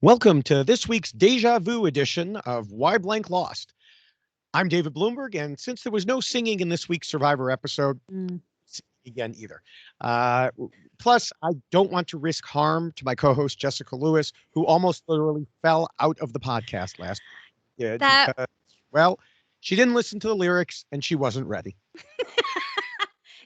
Welcome to this week's Deja Vu edition of Why Blank Lost. I'm David Bloomberg, and since there was no singing in this week's Survivor episode, Mm. again either. Uh, Plus, I don't want to risk harm to my co-host Jessica Lewis, who almost literally fell out of the podcast last year That because, well, she didn't listen to the lyrics and she wasn't ready.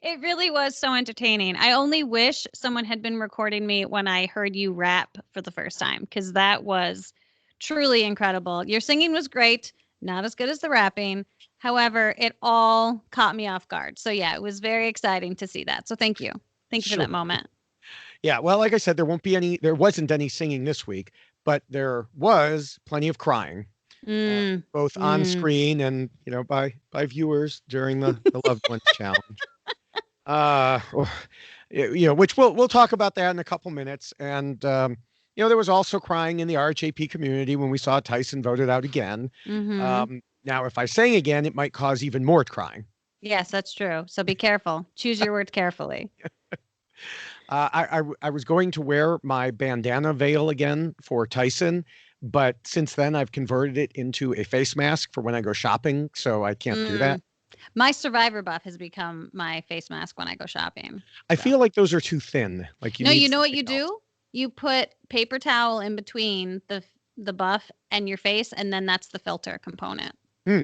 it really was so entertaining. I only wish someone had been recording me when I heard you rap for the first time, because that was truly incredible. Your singing was great, not as good as the rapping. However, it all caught me off guard. So yeah, it was very exciting to see that. So thank you. Thank you for Sure. that moment. Yeah, well, like I said, there wasn't any singing this week, but there was plenty of crying. Both on Mm. screen and by viewers during the loved ones challenge. Oh, which we'll talk about that in a couple minutes. And there was also crying in the RHAP community when we saw Tyson voted out again. Mm-hmm. Now, if I sang again, it might cause even more crying. Yes, that's true. So be careful. Choose your words carefully. I was going to wear my bandana veil again for Tyson, but since then I've converted it into a face mask for when I go shopping, so I can't do that. My Survivor buff has become my face mask when I go shopping. I feel like those are too thin. Like you No, need you know what you something else. do? You put paper towel in between the buff and your face, and then that's the filter component. Hmm.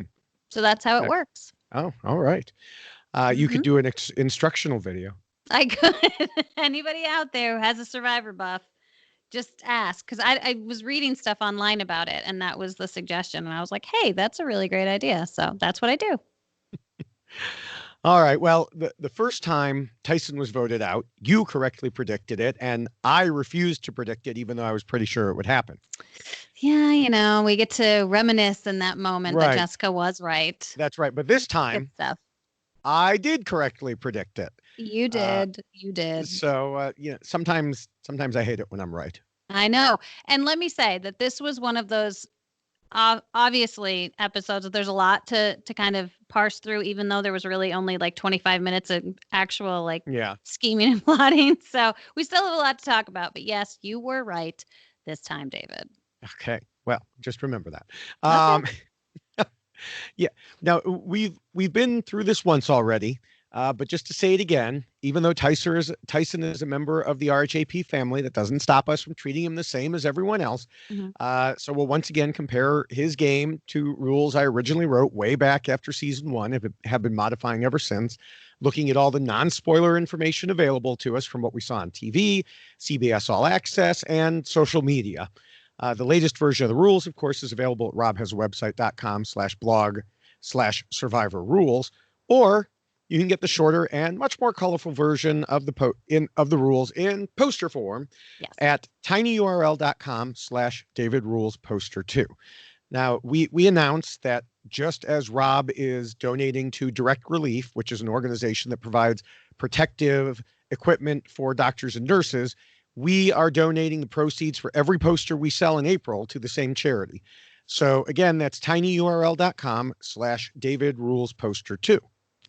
So that's how it Okay. works. Oh, all right. You could do an instructional video. I could. Anybody out there who has a Survivor buff, just ask, because I was reading stuff online about it, and that was the suggestion, and I was like, hey, that's a really great idea. So that's what I do. All right. Well, the first time Tyson was voted out, you correctly predicted it, and I refused to predict it, even though I was pretty sure it would happen. Yeah, we get to reminisce in that moment that Right. Jessica was right. That's right. But this Good time, stuff. I did correctly predict it. You Uh, did. You did. so sometimes I hate it when I'm right. I know. And let me say that this was one of those obviously episodes that there's a lot to kind of parse through, even though there was really only like 25 minutes of actual Yeah. scheming and plotting. So we still have a lot to talk about. But yes, you were right this time, David. Okay. Well, just remember that. Okay. Yeah. Now we've been through this once already, but just to say it again, even though Tyson is a member of the RHAP family, that doesn't stop us from treating him the same as everyone else. Mhm. So we'll once again compare his game to rules I originally wrote way back after season one, have been modifying ever since, looking at all the non-spoiler information available to us from what we saw on TV, CBS All Access, and social media. The latest version of the rules, of course, is available at robhasawebsite.com/blog/survivor rules, or you can get the shorter and much more colorful version of the rules in poster form Yes. at tinyurl.com/David Rules Poster 2. Now, we announced that just as Rob is donating to Direct Relief, which is an organization that provides protective equipment for doctors and nurses, we are donating the proceeds for every poster we sell in April to the same charity. So again, that's tinyurl.com/David Rules Poster 2.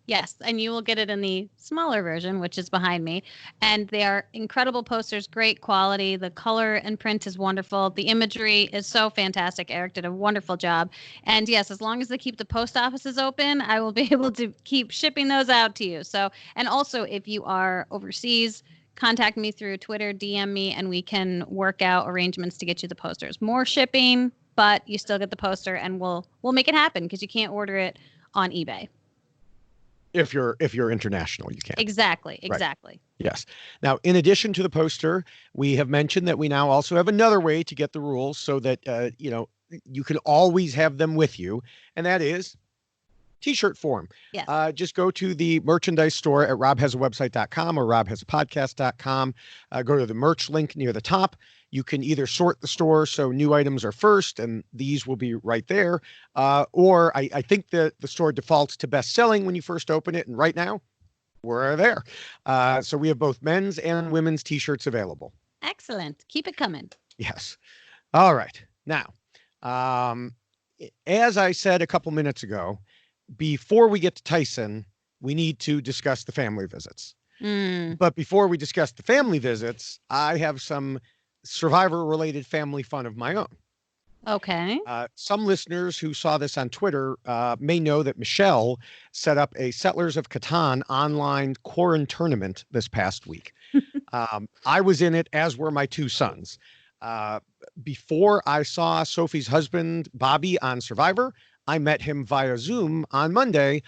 Yes, and you will get it in the smaller version, which is behind me. And they are incredible posters, great quality. The color and print is wonderful. The imagery is so fantastic. Eric did a wonderful job. And yes, as long as they keep the post offices open, I will be able to keep shipping those out to you. So, and also if you are overseas, contact me through Twitter, DM me, and we can work out arrangements to get you the posters. More shipping, but you still get the poster, and we'll make it happen, because you can't order it on eBay. If you're international, you can. Exactly. Right. Yes. Now, in addition to the poster, we have mentioned that we now also have another way to get the rules so that you can always have them with you, and that is T-shirt form. Yes. Just go to the merchandise store at robhasawebsite.com or robhasapodcast.com. Go to the merch link near the top. You can either sort the store so new items are first, and these will be right there, or I think the store defaults to best selling when you first open it, and right now we're there. So we have both men's and women's T-shirts available. Excellent. Keep it coming. Yes. All right. Now, as I said a couple minutes ago, before we get to Tyson, we need to discuss the family visits. But before we discuss the family visits, I have some Survivor-related family fun of my own. Okay. Some listeners who saw this on Twitter may know that Michelle set up a Settlers of Catan online quarantine tournament this past week. I was in it, as were my two sons. Uh, Before I saw Sophie's husband, Bobby, on Survivor, I met him via Zoom on Monday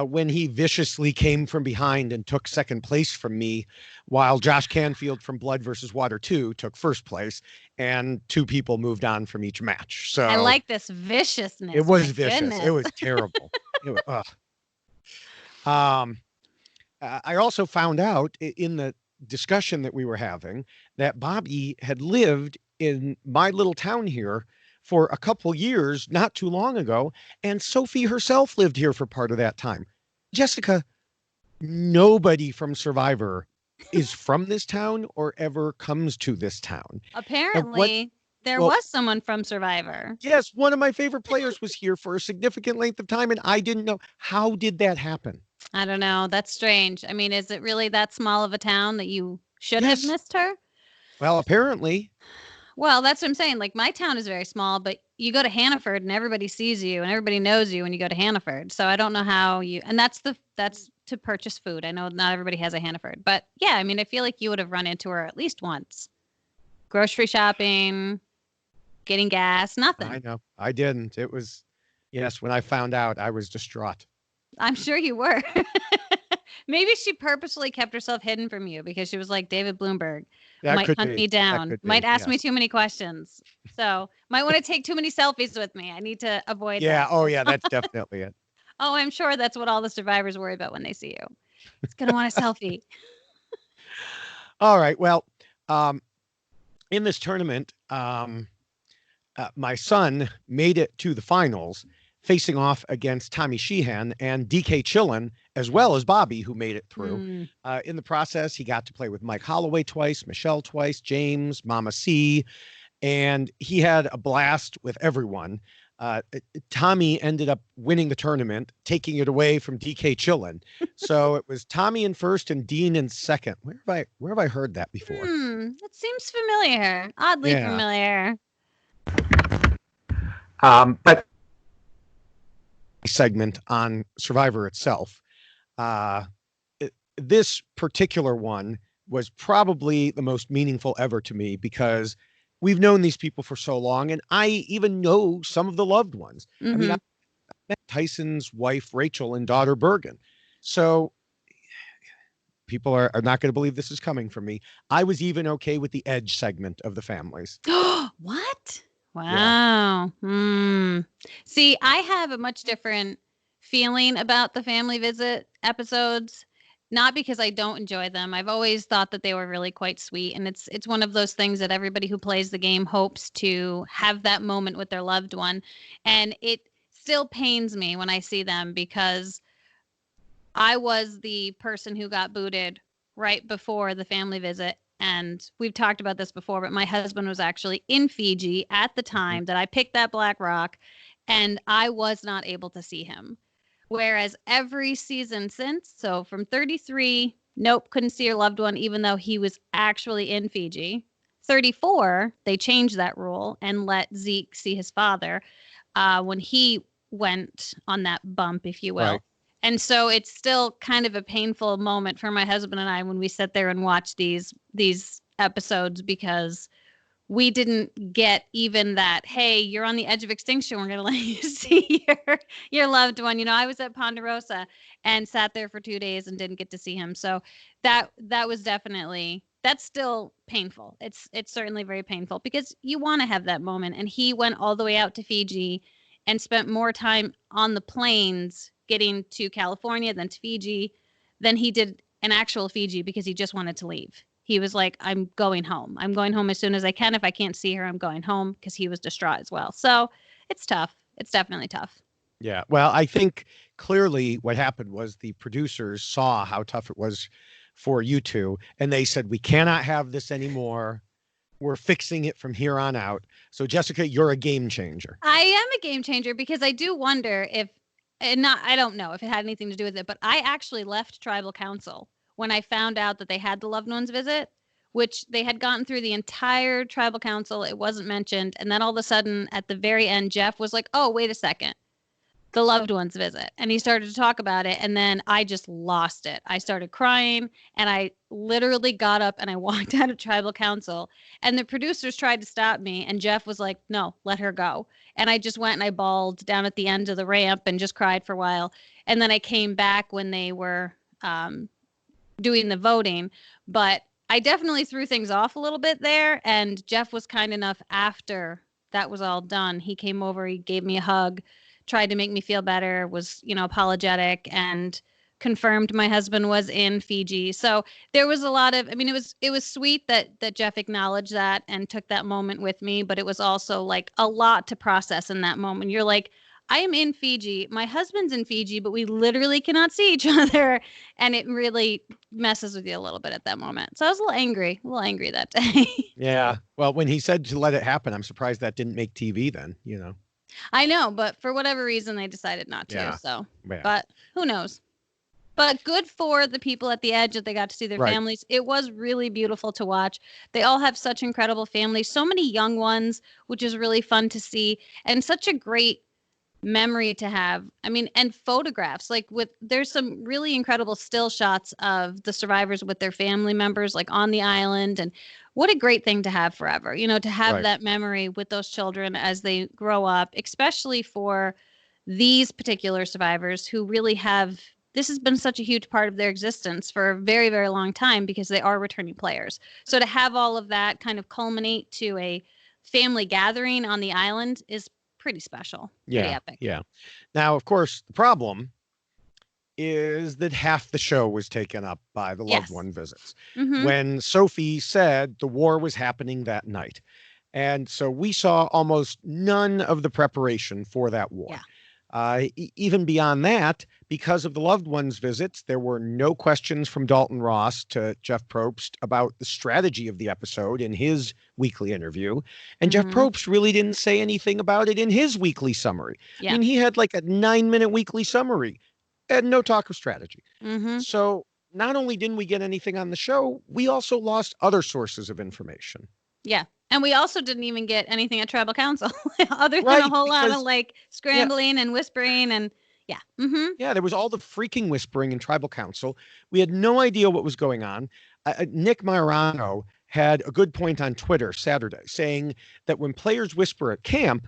when he viciously came from behind and took second place from me, while Josh Canfield from Blood versus Water 2 took first place, and two people moved on from each match. I So like this viciousness. it was My vicious. It goodness. was terrible. It was, um, I also found out in the discussion that we were having that Bobby had lived in my little town here for a couple years, not too long ago, and Sophie herself lived here for part of that time. Jessica, nobody from Survivor is from this town or ever comes to this town. Apparently, there well- was someone from Survivor. Yes, one of my favorite players was here for a significant length of time, and I didn't know. How did that happen? I don't know. That's strange. I mean, is it really that small of a town that you should have Yes. missed her? Well, apparently. Well, that's what I'm saying. Like, my town is very small, but you go to Hannaford and everybody sees you and everybody knows you when you go to Hannaford. So I don't know how you, and that's to purchase food. I know not everybody has a Hannaford, but yeah, I mean, I feel like you would have run into her at least once. Grocery shopping, getting gas, nothing. I know. I didn't. It was, yes, when I found out, I was distraught. I'm sure you were. Maybe she purposely kept herself hidden from you because she was like, David Bloomberg That might could hunt be. me That down, could be, might ask me yes. too many questions. So might want to take too many selfies with me. I need to avoid Yeah. that. Oh, yeah. That's definitely it. Oh, I'm sure that's what all the survivors worry about when they see you. It's going to want a selfie. All right. Well, in this tournament, my son made it to the finals, facing off against Tommy Sheehan and DK Chillin, as well as Bobby, who made it through. In the process, he got to play with Mike Holloway twice, Michelle twice, James, Mama C, and he had a blast with everyone. Tommy ended up winning the tournament, taking it away from DK Chillin. So it was Tommy in first and Dean in second. Where have I heard that before? That seems familiar. Oddly Yeah. familiar. But segment on Survivor itself. This particular one was probably the most meaningful ever to me because we've known these people for so long, and I even know some of the loved ones. I mean, I met Tyson's wife, Rachel, and daughter, Bergen. So people are not going to believe this is coming from me. I was even okay with the Edge segment of the families. What? Wow. See, I have a much different feeling about the family visit episodes. Not because I don't enjoy them. I've always thought that they were really quite sweet. And it's one of those things that everybody who plays the game hopes to have that moment with their loved one. And it still pains me when I see them because I was the person who got booted right before the family visit. And we've talked about this before, but my husband was actually in Fiji at the time that I picked that black rock, and I was not able to see him. Whereas every season since, so from 33, nope, couldn't see your loved one, even though he was actually in Fiji. 34, they changed that rule and let Zeke see his father when he went on that bump, if you will. Right. And so it's still kind of a painful moment for my husband and I when we sit there and watch these episodes because we didn't get even that, hey, you're on the edge of extinction. We're going to let you see your loved one. You know, I was at Ponderosa and sat there for 2 days and didn't get to see him. So that was definitely, that's still painful. It's certainly very painful because you want to have that moment. And he went all the way out to Fiji and spent more time on the planes getting to California than to Fiji than he did an actual Fiji because he just wanted to leave. He was like, I'm going home. I'm going home as soon as I can. If I can't see her, I'm going home because he was distraught as well. So it's tough. It's definitely tough. Yeah. Well, I think clearly what happened was the producers saw how tough it was for you two, and they said, we cannot have this anymore. We're fixing it from here on out. So, Jessica, you're a game changer. I am a game changer because I do wonder if, I don't know if it had anything to do with it, but I actually left tribal council when I found out that they had the loved ones visit, which they had gotten through the entire tribal council. It wasn't mentioned. And then all of a sudden at the very end, Jeff was like, oh, wait a second. The loved ones visit. And he started to talk about it. And then I just lost it. I started crying and I literally got up and I walked out of tribal council. And the producers tried to stop me. And Jeff was like, no, let her go. And I just went and I bawled down at the end of the ramp and just cried for a while. And then I came back when they were doing the voting. But I definitely threw things off a little bit there. And Jeff was kind enough after that was all done. He came over, he gave me a hug, tried to make me feel better, was, apologetic, and confirmed my husband was in Fiji. So there was a lot of, it was sweet that Jeff acknowledged that and took that moment with me, but it was also like a lot to process in that moment. You're like, I am in Fiji, my husband's in Fiji, but we literally cannot see each other. And it really messes with you a little bit at that moment. So I was a little angry that day. Yeah. Well, when he said to let it happen, I'm surprised that didn't make TV then, I know, but for whatever reason, they decided not to. Yeah. So, Yeah. But who knows? But good for the people at the edge that they got to see their Right. families. It was really beautiful to watch. They all have such incredible families, so many young ones, which is really fun to see, and such a great memory to have. And photographs, there's some really incredible still shots of the survivors with their family members, like on the island. And what a great thing to have forever, to have Right. that memory with those children as they grow up, especially for these particular survivors who really this has been such a huge part of their existence for a very, very long time because they are returning players. So to have all of that kind of culminate to a family gathering on the island is pretty special. Pretty epic. Yeah. Now, of course, the problem is that half the show was taken up by the loved one visits. Mm-hmm. When Sophie said the war was happening that night. And so we saw almost none of the preparation for that war. Yeah. Even beyond that, because of the loved ones' visits, there were no questions from Dalton Ross to Jeff Probst about the strategy of the episode in his weekly interview. And Jeff Probst really didn't say anything about it in his weekly summary. Yeah. He had like a 9-minute weekly summary and no talk of strategy. Mm-hmm. So not only didn't we get anything on the show, we also lost other sources of information. Yeah. And we also didn't even get anything at tribal council other than a whole lot of scrambling and whispering and yeah. Mm-hmm. Yeah, there was all the freaking whispering in tribal council. We had no idea what was going on. Nick Majorano had a good point on Twitter Saturday saying that when players whisper at camp,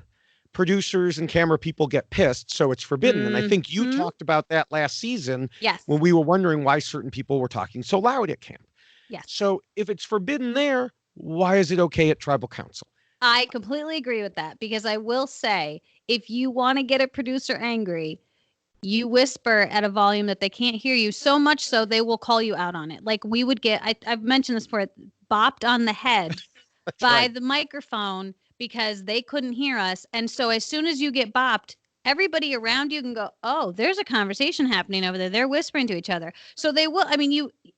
producers and camera people get pissed, so it's forbidden. And I think you talked about that last season. Yes. When we were wondering why certain people were talking so loud at camp. Yes. So if it's forbidden there, why is it okay at tribal council? I completely agree with that because I will say, if you want to get a producer angry, you whisper at a volume that they can't hear you, so much so they will call you out on it. Like we would get, I've mentioned this before, bopped on the head by the microphone because they couldn't hear us. And so as soon as you get bopped, everybody around you can go, oh, there's a conversation happening over there. They're whispering to each other. So they will,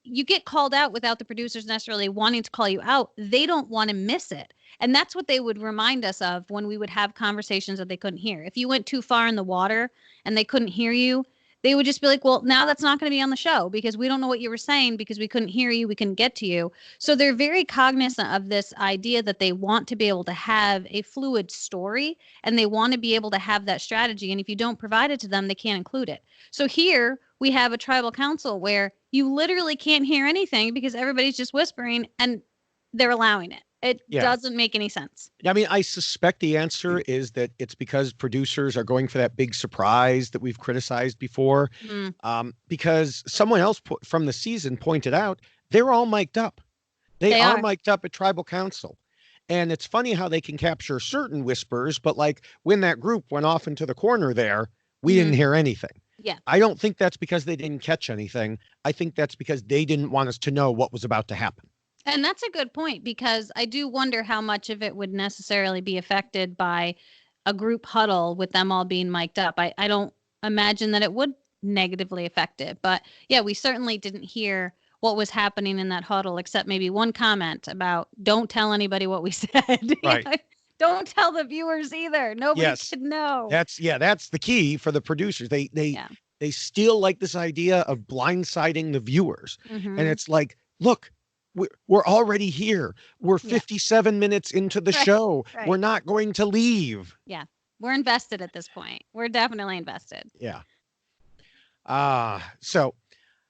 you get called out without the producers necessarily wanting to call you out. They don't want to miss it. And that's what they would remind us of when we would have conversations that they couldn't hear. If you went too far in the water and they couldn't hear you, they would just be like, well, now that's not going to be on the show because we don't know what you were saying because we couldn't hear you. We couldn't get to you. So they're very cognizant of this idea that they want to be able to have a fluid story and they want to be able to have that strategy. And if you don't provide it to them, they can't include it. So here we have a tribal council where you literally can't hear anything because everybody's just whispering and they're allowing it. It doesn't make any sense. I suspect the answer is that it's because producers are going for that big surprise that we've criticized before. Because someone else from the season pointed out, they're all mic'd up. They are mic'd up at tribal council. And it's funny how they can capture certain whispers, but like when that group went off into the corner there, we didn't hear anything. Yeah. I don't think that's because they didn't catch anything. I think that's because they didn't want us to know what was about to happen. And that's a good point because I do wonder how much of it would necessarily be affected by a group huddle with them all being mic'd up. I don't imagine that it would negatively affect it. But yeah, we certainly didn't hear what was happening in that huddle except maybe one comment about don't tell anybody what we said. Right. Don't tell the viewers either. Nobody should know. That's the key for the producers. They still like this idea of blindsiding the viewers. And it's like, look, we're already here. We're Yeah. 57 minutes into the Right, show. right. We're not going to leave. Yeah. We're invested at this point. We're definitely invested. Yeah. So,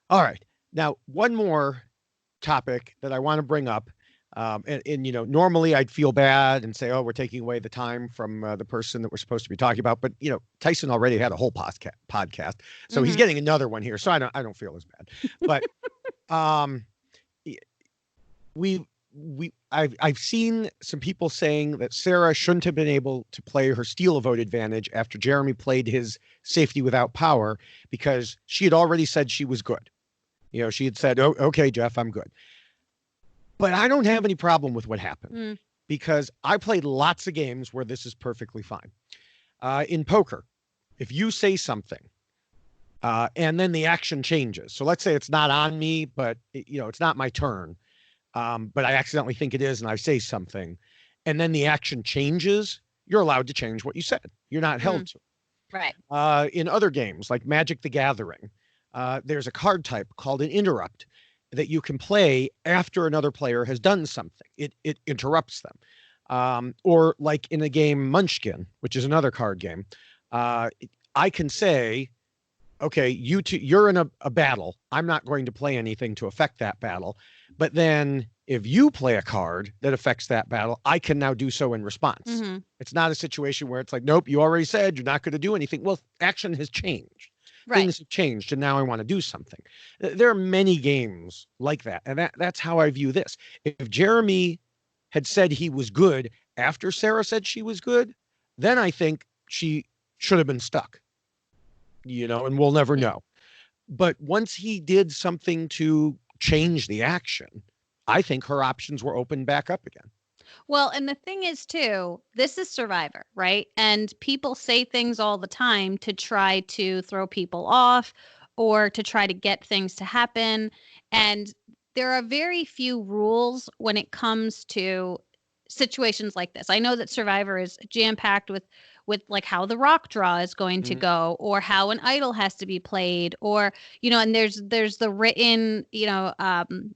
all right. Now, one more topic that I want to bring up. And normally I'd feel bad and say, oh, we're taking away the time from the person that we're supposed to be talking about. But, Tyson already had a whole podcast. So he's getting another one here. So I don't feel as bad. But um, I've seen some people saying that Sarah shouldn't have been able to play her steal a vote advantage after Jeremy played his safety without power because she had already said she was good. She had said, oh, okay, Jeff, I'm good. But I don't have any problem with what happened because I played lots of games where this is perfectly fine. In poker, if you say something and then the action changes. So let's say it's not on me, but it's not my turn. But I accidentally think it is and I say something and then the action changes, you're allowed to change what you said. You're not held to it. Right. In other games like Magic the Gathering, there's a card type called an interrupt that you can play after another player has done something. It interrupts them. Or like in the game Munchkin, which is another card game, I can say, okay, you're in a battle. I'm not going to play anything to affect that battle. But then if you play a card that affects that battle, I can now do so in response. It's not a situation where it's like, nope, you already said you're not going to do anything. Well, action has changed. Right. Things have changed and now I want to do something. There are many games like that. And that's how I view this. If Jeremy had said he was good after Sarah said she was good, then I think she should have been stuck, and we'll never know. But once he did something to change the action, I think her options were opened back up again. Well, and the thing is, too, this is Survivor, right? And people say things all the time to try to throw people off or to try to get things to happen. And there are very few rules when it comes to situations like this. I know that Survivor is jam-packed with like how the rock draw is going to go or how an idol has to be played or and there's the written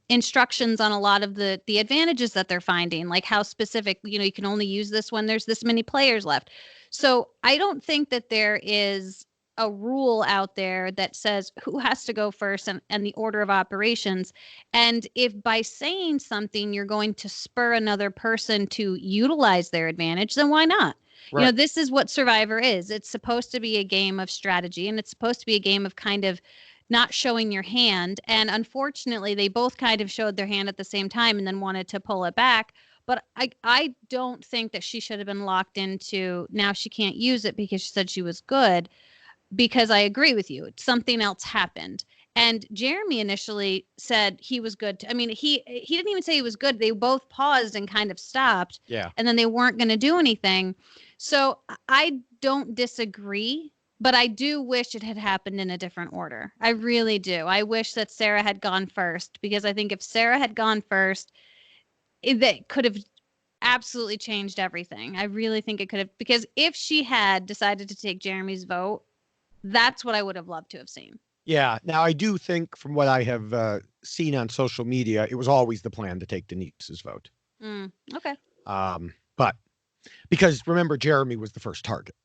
instructions on a lot of the advantages that they're finding, like how specific you can only use this when there's this many players left. So I don't think that there is a rule out there that says who has to go first and the order of operations. And if by saying something you're going to spur another person to utilize their advantage, then why not? Right. This is what Survivor is. It's supposed to be a game of strategy and it's supposed to be a game of kind of not showing your hand. And unfortunately, they both kind of showed their hand at the same time and then wanted to pull it back. But I don't think that she should have been locked into now she can't use it because she said she was good. Because I agree with you. Something else happened. And Jeremy initially said he was good. He didn't even say he was good. They both paused and kind of stopped. Yeah. And then they weren't going to do anything. So I don't disagree, but I do wish it had happened in a different order. I really do. I wish that Sarah had gone first because I think if Sarah had gone first, that could have absolutely changed everything. I really think it could have, because if she had decided to take Jeremy's vote, that's what I would have loved to have seen. Yeah. Now, I do think from what I have seen on social media, it was always the plan to take Denise's vote. Okay. But because remember, Jeremy was the first target.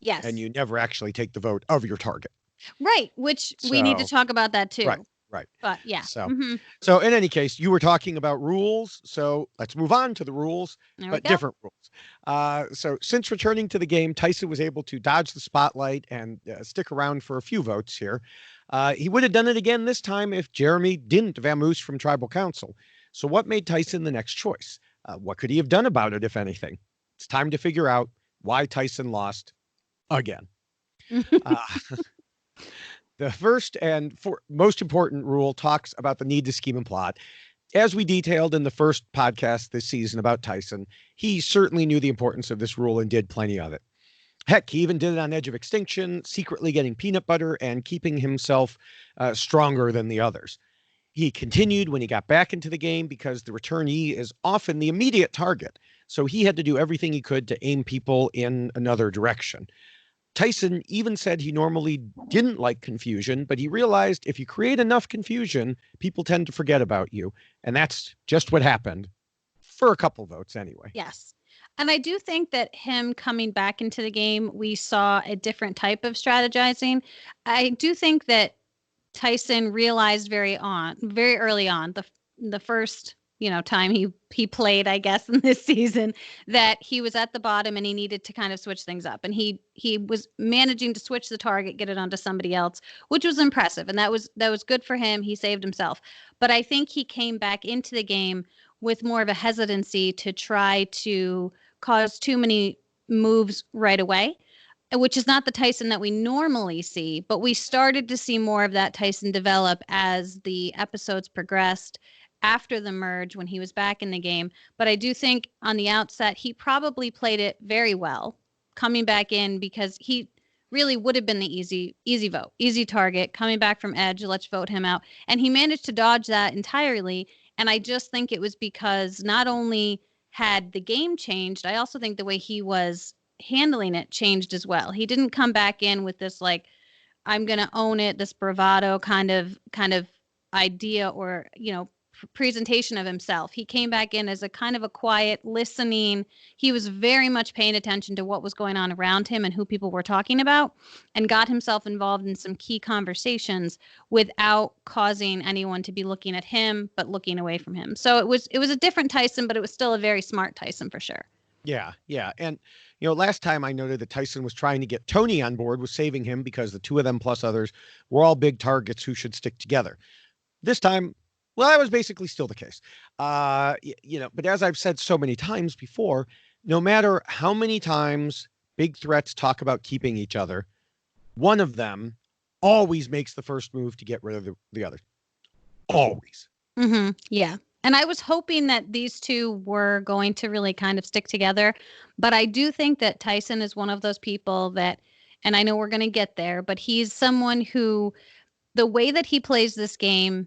Yes. And you never actually take the vote of your target. Right. Which we need to talk about that too. Right. But yeah. So in any case, you were talking about rules. So let's move on to the rules, but different rules. So since returning to the game, Tyson was able to dodge the spotlight and stick around for a few votes here. He would have done it again this time if Jeremy didn't vamoose from Tribal Council. So what made Tyson the next choice? What could he have done about it, if anything? It's time to figure out why Tyson lost again. The first and most important rule talks about the need to scheme and plot. As we detailed in the first podcast this season about Tyson, he certainly knew the importance of this rule and did plenty of it. Heck, he even did it on Edge of Extinction, secretly getting peanut butter and keeping himself stronger than the others. He continued when he got back into the game because the returnee is often the immediate target. So he had to do everything he could to aim people in another direction. Tyson even said he normally didn't like confusion, but he realized if you create enough confusion, people tend to forget about you. And that's just what happened for a couple votes anyway. Yes. And I do think that him coming back into the game, we saw a different type of strategizing. I do think that Tyson realized very early on, the first, time he played, I guess, in this season, that he was at the bottom and he needed to kind of switch things up. And he was managing to switch the target, get it onto somebody else, which was impressive. And that was good for him. He saved himself. But I think he came back into the game with more of a hesitancy to try to cause too many moves right away, which is not the Tyson that we normally see, but we started to see more of that Tyson develop as the episodes progressed after the merge when he was back in the game. But I do think on the outset, he probably played it very well coming back in because he really would have been the easy vote, easy target coming back from Edge. Let's vote him out. And he managed to dodge that entirely. And I just think it was because not only had the game changed, I also think the way he was handling it changed as well. He didn't come back in with this like, I'm going to own it, this bravado kind of idea or, presentation of himself. He came back in as a kind of a quiet listening. He was very much paying attention to what was going on around him and who people were talking about, and got himself involved in some key conversations without causing anyone to be looking at him, but looking away from him. So it was a different Tyson, but it was still a very smart Tyson for sure. Yeah. And, last time I noted that Tyson was trying to get Tony on board with saving him because the two of them plus others were all big targets who should stick together. This time, well, that was basically still the case. But as I've said so many times before, no matter how many times big threats talk about keeping each other, one of them always makes the first move to get rid of the other. Always. Mm-hmm. Yeah. And I was hoping that these two were going to really kind of stick together. But I do think that Tyson is one of those people that, and I know we're going to get there, but he's someone who, the way that he plays this game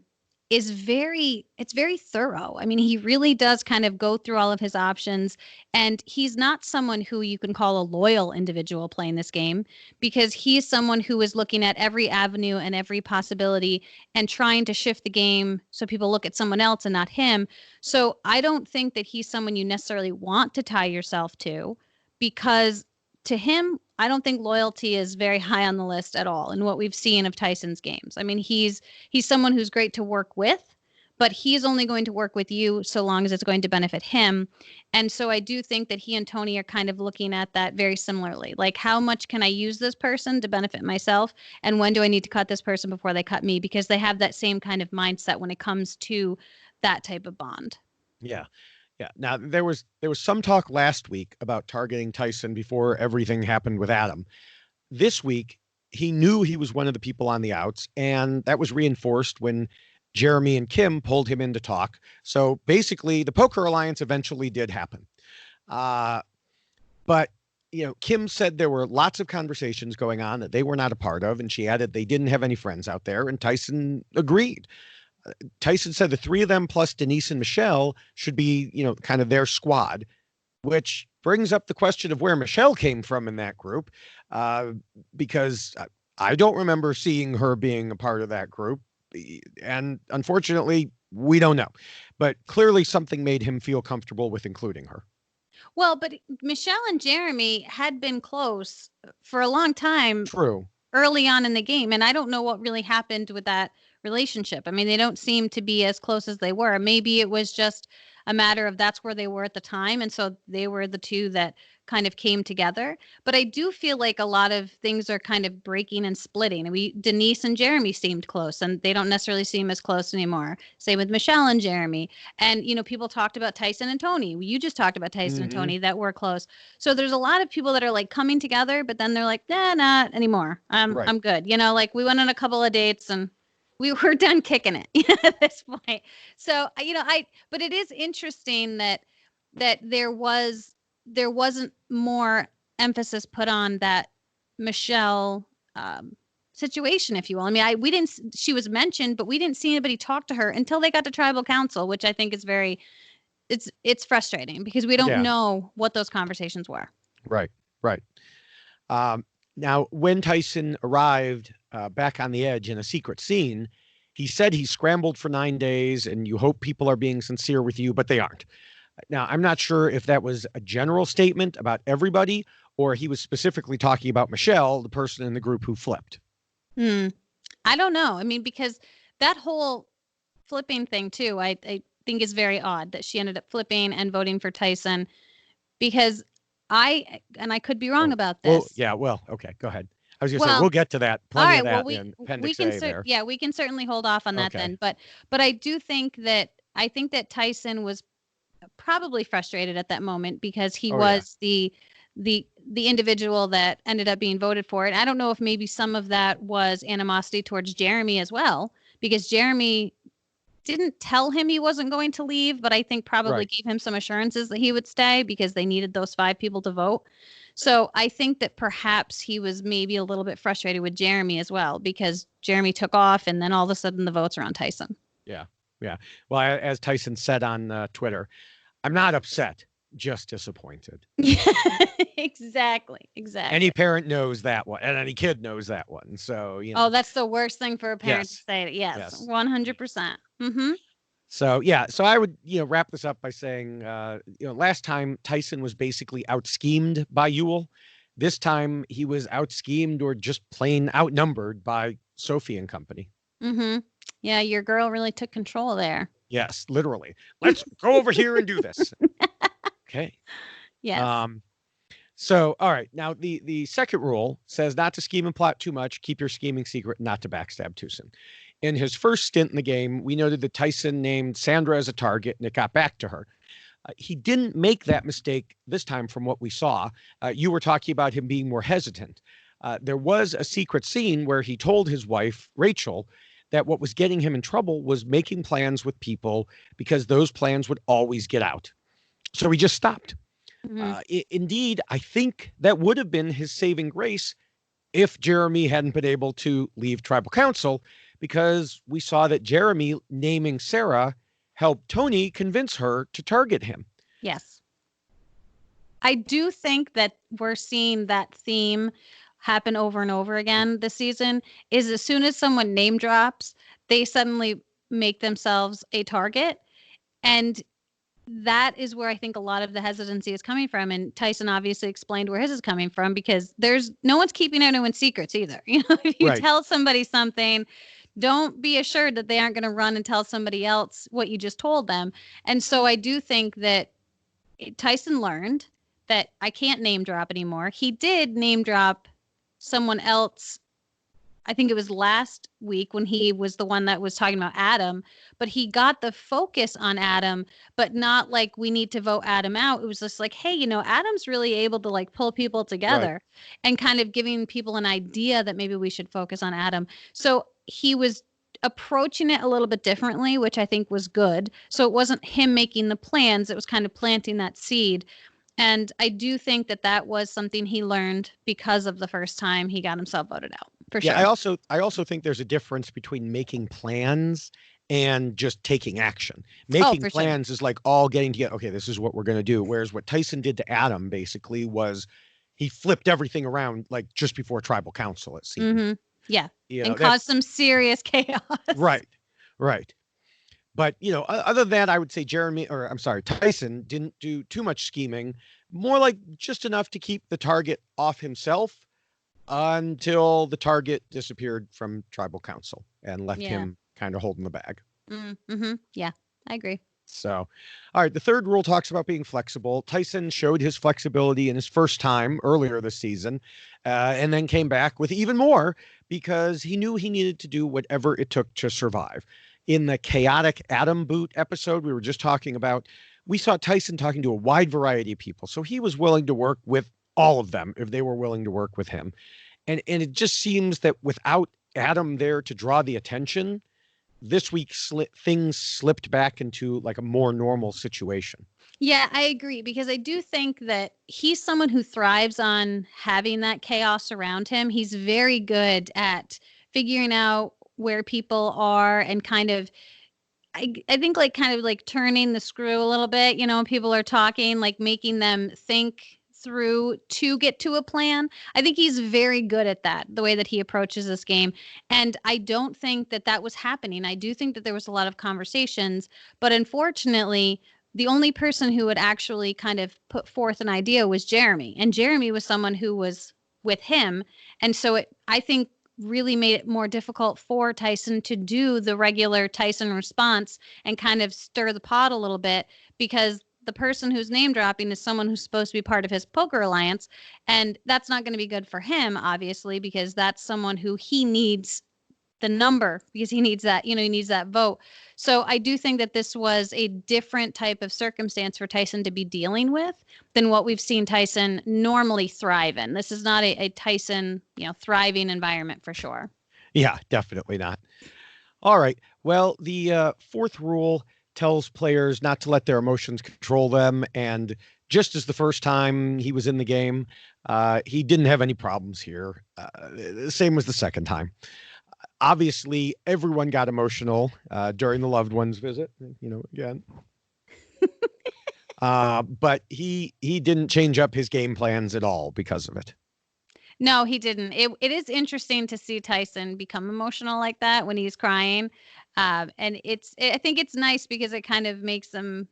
is it's very thorough. I mean, he really does kind of go through all of his options, and he's not someone who you can call a loyal individual playing this game, because he's someone who is looking at every avenue and every possibility and trying to shift the game so people look at someone else and not him. So I don't think that he's someone you necessarily want to tie yourself to, because to him, I don't think loyalty is very high on the list at all in what we've seen of Tyson's games. I mean, he's someone who's great to work with, but he's only going to work with you so long as it's going to benefit him. And so I do think that he and Tony are kind of looking at that very similarly. Like, how much can I use this person to benefit myself? And when do I need to cut this person before they cut me? Because they have that same kind of mindset when it comes to that type of bond. Yeah. Yeah. Now, there was some talk last week about targeting Tyson before everything happened with Adam. This week, he knew he was one of the people on the outs, and that was reinforced when Jeremy and Kim pulled him in to talk. So basically, the poker alliance eventually did happen. But Kim said there were lots of conversations going on that they were not a part of, and she added they didn't have any friends out there, and Tyson agreed. Tyson said the three of them plus Denise and Michelle should be, kind of their squad, which brings up the question of where Michelle came from in that group, because I don't remember seeing her being a part of that group. And unfortunately, we don't know. But clearly something made him feel comfortable with including her. Well, but Michelle and Jeremy had been close for a long time. True. Early on in the game. And I don't know what really happened with that relationship. I mean, they don't seem to be as close as they were. Maybe it was just a matter of that's where they were at the time. And so they were the two that kind of came together. But I do feel like a lot of things are kind of breaking and splitting. Denise and Jeremy seemed close, and they don't necessarily seem as close anymore. Same with Michelle and Jeremy. And, people talked about Tyson and Tony. You just talked about Tyson and Tony that were close. So there's a lot of people that are like coming together, but then they're like, nah, not anymore. Right. I'm good. Like we went on a couple of dates and we were done kicking it at this point. So, but it is interesting that there wasn't more emphasis put on that Michelle situation, if you will. I mean, she was mentioned, but we didn't see anybody talk to her until they got to tribal council, which I think is it's frustrating because we don't know what those conversations were. Right. Now, when Tyson arrived back on the edge in a secret scene, he said he scrambled for 9 days and you hope people are being sincere with you, but they aren't. Now, I'm not sure if that was a general statement about everybody or he was specifically talking about Michelle, the person in the group who flipped. I don't know. I mean, because that whole flipping thing too, I think is very odd that she ended up flipping and voting for Tyson because I could be wrong about Well, this. yeah, well, okay, go ahead. I was going to say, Well, we'll get to that. all Plenty right. of Well, that in we Appendix can A there. we can certainly hold off on that Okay. then. But I do think that Tyson was probably frustrated at that moment because he was the individual that ended up being voted for it. I don't know if maybe some of that was animosity towards Jeremy as well, because Jeremy didn't tell him he wasn't going to leave, but I think probably gave him some assurances that he would stay because they needed those 5 people to vote. So I think that perhaps he was maybe a little bit frustrated with Jeremy as well because Jeremy took off and then all of a sudden the votes are on Tyson. Yeah. Yeah. Well, as Tyson said on Twitter, I'm not upset, just disappointed. Exactly. Any parent knows that one, and any kid knows that one. So, Oh, that's the worst thing for a parent to Yes. say. Yes, Yes. 100%. Mm-hmm. So, yeah. So I would, wrap this up by saying, last time Tyson was basically out schemed by Ewell. This time he was out schemed or just plain outnumbered by Sophie and company. Mm-hmm. Yeah, your girl really took control there. Yes, literally. Let's go over here and do this. Okay. Yes. So, all right. Now, the second rule says not to scheme and plot too much, keep your scheming secret, not to backstab too soon. In his first stint in the game, we noted that Tyson named Sandra as a target and it got back to her. He didn't make that mistake this time from what we saw. You were talking about him being more hesitant. There was a secret scene where he told his wife, Rachel, that what was getting him in trouble was making plans with people because those plans would always get out. So he just stopped. Indeed, I think that would have been his saving grace if Jeremy hadn't been able to leave tribal council, because we saw that Jeremy naming Sarah helped Tony convince her to target him. Yes. I do think that we're seeing that theme happen over and over again this season is as soon as someone name drops, they suddenly make themselves a target. And that is where I think a lot of the hesitancy is coming from. And Tyson obviously explained where his is coming from because there's no one's keeping anyone's secrets either. If you tell somebody something, don't be assured that they aren't going to run and tell somebody else what you just told them. And so I do think that Tyson learned that I can't name drop anymore. He did name drop someone else. I think it was last week when he was the one that was talking about Adam, but he got the focus on Adam, but not like we need to vote Adam out. It was just like, hey, Adam's really able to like pull people together and kind of giving people an idea that maybe we should focus on Adam. So he was approaching it a little bit differently, which I think was good. So it wasn't him making the plans. It was kind of planting that seed. And I do think that that was something he learned because of the first time he got himself voted out. For sure. I also think there's a difference between making plans and just taking action. Making plans is like all getting together. Okay, this is what we're going to do. Whereas what Tyson did to Adam basically was he flipped everything around like just before tribal council, it seemed. Mm-hmm. Yeah. And caused some serious chaos. Right. But, other than that, I would say Tyson didn't do too much scheming, more like just enough to keep the target off himself until the target disappeared from tribal council and left him kind of holding the bag. Mm-hmm. Yeah, I agree. So, all right, the third rule talks about being flexible. Tyson showed his flexibility in his first time earlier this season, and then came back with even more because he knew he needed to do whatever it took to survive. In the chaotic Adam boot episode we were just talking about, we saw Tyson talking to a wide variety of people. So he was willing to work with all of them if they were willing to work with him. And it just seems that without Adam there to draw the attention, this week things slipped back into like a more normal situation. Yeah, I agree, because I do think that he's someone who thrives on having that chaos around him. He's very good at figuring out where people are and kind of, I think like kind of like turning the screw a little bit, when people are talking, like making them think through to get to a plan. I think he's very good at that, the way that he approaches this game. And I don't think that that was happening. I do think that there was a lot of conversations, but unfortunately, the only person who would actually kind of put forth an idea was Jeremy. And Jeremy was someone who was with him. And so I think, really made it more difficult for Tyson to do the regular Tyson response and kind of stir the pot a little bit, because the person who's name dropping is someone who's supposed to be part of his poker alliance. And that's not going to be good for him, obviously, because that's someone who he needs the number, because he needs that, he needs that vote. So I do think that this was a different type of circumstance for Tyson to be dealing with than what we've seen Tyson normally thrive in. This is not a Tyson, thriving environment for sure. Yeah, definitely not. All right. Well, the fourth rule tells players not to let their emotions control them. And just as the first time he was in the game, he didn't have any problems here. The same was the second time. Obviously, everyone got emotional during the loved one's visit, again. But he didn't change up his game plans at all because of it. No, he didn't. It is interesting to see Tyson become emotional like that when he's crying. And I think it's nice because it kind of makes them,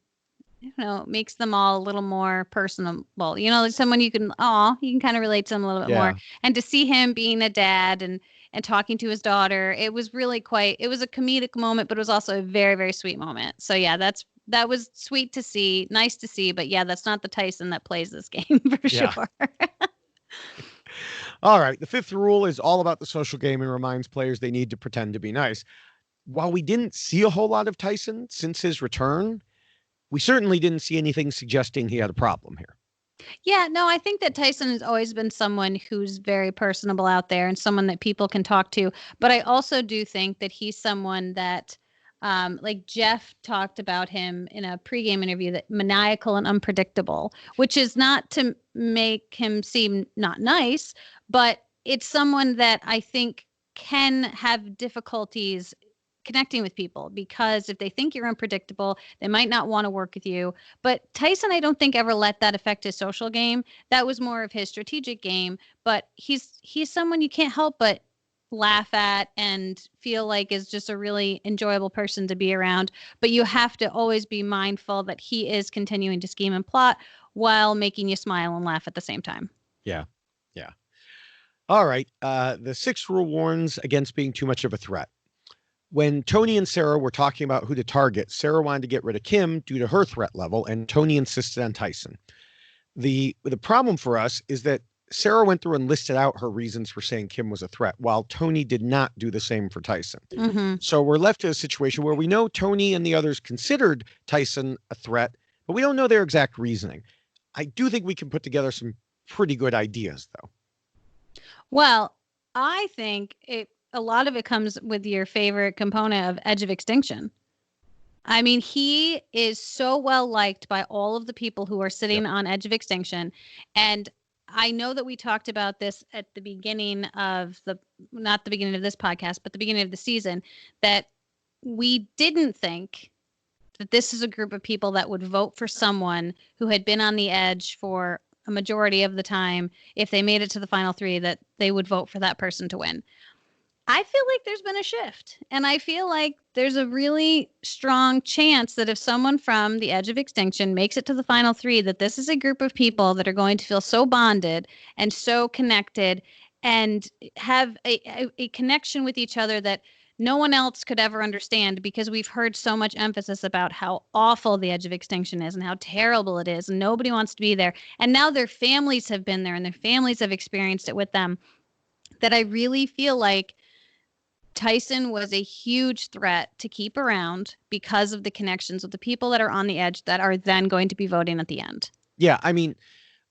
makes them all a little more personable. Someone you can kind of relate to them a little bit more. And to see him being a dad and talking to his daughter, it was really it was a comedic moment, but it was also a very, very sweet moment. So yeah, that was sweet to see, nice to see, but yeah, that's not the Tyson that plays this game for sure. All right. The fifth rule is all about the social game and reminds players they need to pretend to be nice. While we didn't see a whole lot of Tyson since his return, we certainly didn't see anything suggesting he had a problem here. Yeah, no, I think that Tyson has always been someone who's very personable out there and someone that people can talk to. But I also do think that he's someone that, like Jeff talked about him in a pregame interview, that maniacal and unpredictable, which is not to make him seem not nice, but it's someone that I think can have difficulties connecting with people, because if they think you're unpredictable, they might not want to work with you. But Tyson, I don't think ever let that affect his social game. That was more of his strategic game, but he's someone you can't help but laugh at and feel like is just a really enjoyable person to be around. But you have to always be mindful that he is continuing to scheme and plot while making you smile and laugh at the same time. Yeah. All right. The sixth rule warns against being too much of a threat. When Tony and Sarah were talking about who to target, Sarah wanted to get rid of Kim due to her threat level, and Tony insisted on Tyson. The problem for us is that Sarah went through and listed out her reasons for saying Kim was a threat, while Tony did not do the same for Tyson. Mm-hmm. So we're left in a situation where we know Tony and the others considered Tyson a threat, but we don't know their exact reasoning. I do think we can put together some pretty good ideas, though. Well, I think a lot of it comes with your favorite component of Edge of Extinction. I mean, he is so well liked by all of the people who are sitting on Edge of Extinction. And I know that we talked about this at the beginning of not the beginning of this podcast, but the beginning of the season, that we didn't think that this is a group of people that would vote for someone who had been on the edge for a majority of the time. If they made it to the final three, that they would vote for that person to win. I feel like there's been a shift, and I feel like there's a really strong chance that if someone from the Edge of Extinction makes it to the final three, that this is a group of people that are going to feel so bonded and so connected and have a connection with each other that no one else could ever understand, because we've heard so much emphasis about how awful the Edge of Extinction is and how terrible it is, and nobody wants to be there. And now their families have been there and their families have experienced it with them, that I really feel like Tyson was a huge threat to keep around because of the connections with the people that are on the edge that are then going to be voting at the end. Yeah, I mean,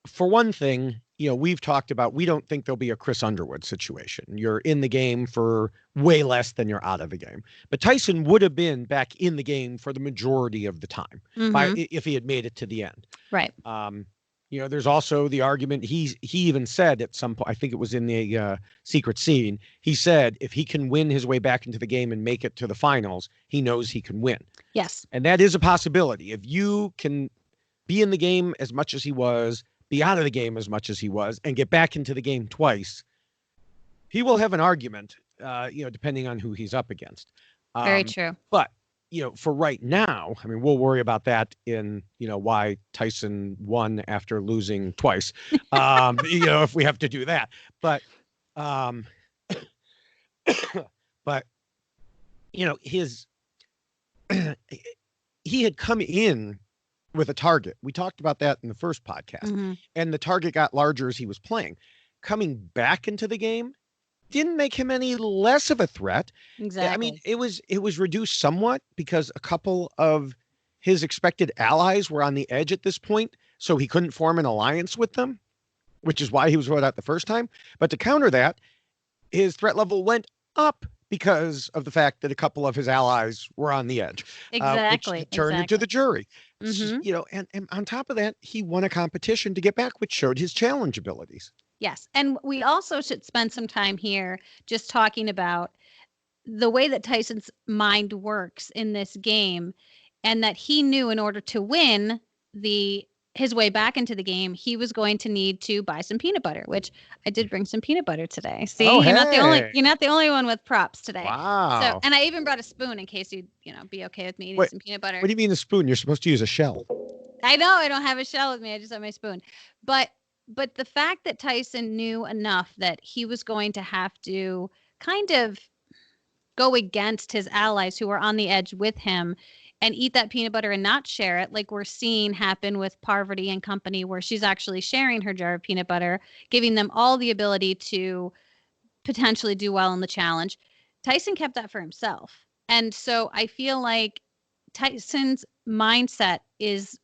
for one thing, we've talked about, we don't think there'll be a Chris Underwood situation. You're in the game for way less than you're out of the game. But Tyson would have been back in the game for the majority of the time if he had made it to the end. Right. There's also the argument, he even said at some point, I think it was in the secret scene, he said if he can win his way back into the game and make it to the finals, he knows he can win. Yes. And that is a possibility. If you can be in the game as much as he was, be out of the game as much as he was and get back into the game twice, he will have an argument, depending on who he's up against. Very true. But, for right now, I mean, we'll worry about that in, why Tyson won after losing twice, if we have to do that. But, but, his, he had come in with a target. We talked about that in the first podcast, and the target got larger as he was playing. Coming back into the game didn't make him any less of a threat. Exactly. I mean, it was reduced somewhat because a couple of his expected allies were on the edge at this point, so he couldn't form an alliance with them, which is why he was voted out the first time. But to counter that, his threat level went up because of the fact that a couple of his allies were on the edge. Exactly. Which turned into the jury. Mm-hmm. And on top of that, he won a competition to get back, which showed his challenge abilities. Yes. And we also should spend some time here just talking about the way that Tyson's mind works in this game, and that he knew in order to win his way back into the game, he was going to need to buy some peanut butter, which I did bring some peanut butter today. See, you're not the only one with props today. Wow. So, and I even brought a spoon in case you'd, be okay with me eating some peanut butter. What do you mean a spoon? You're supposed to use a shell. I know I don't have a shell with me. I just have my spoon. But the fact that Tyson knew enough that he was going to have to kind of go against his allies who were on the edge with him and eat that peanut butter and not share it, like we're seeing happen with Parvati and company, where she's actually sharing her jar of peanut butter, giving them all the ability to potentially do well in the challenge. Tyson kept that for himself. And so I feel like Tyson's mindset is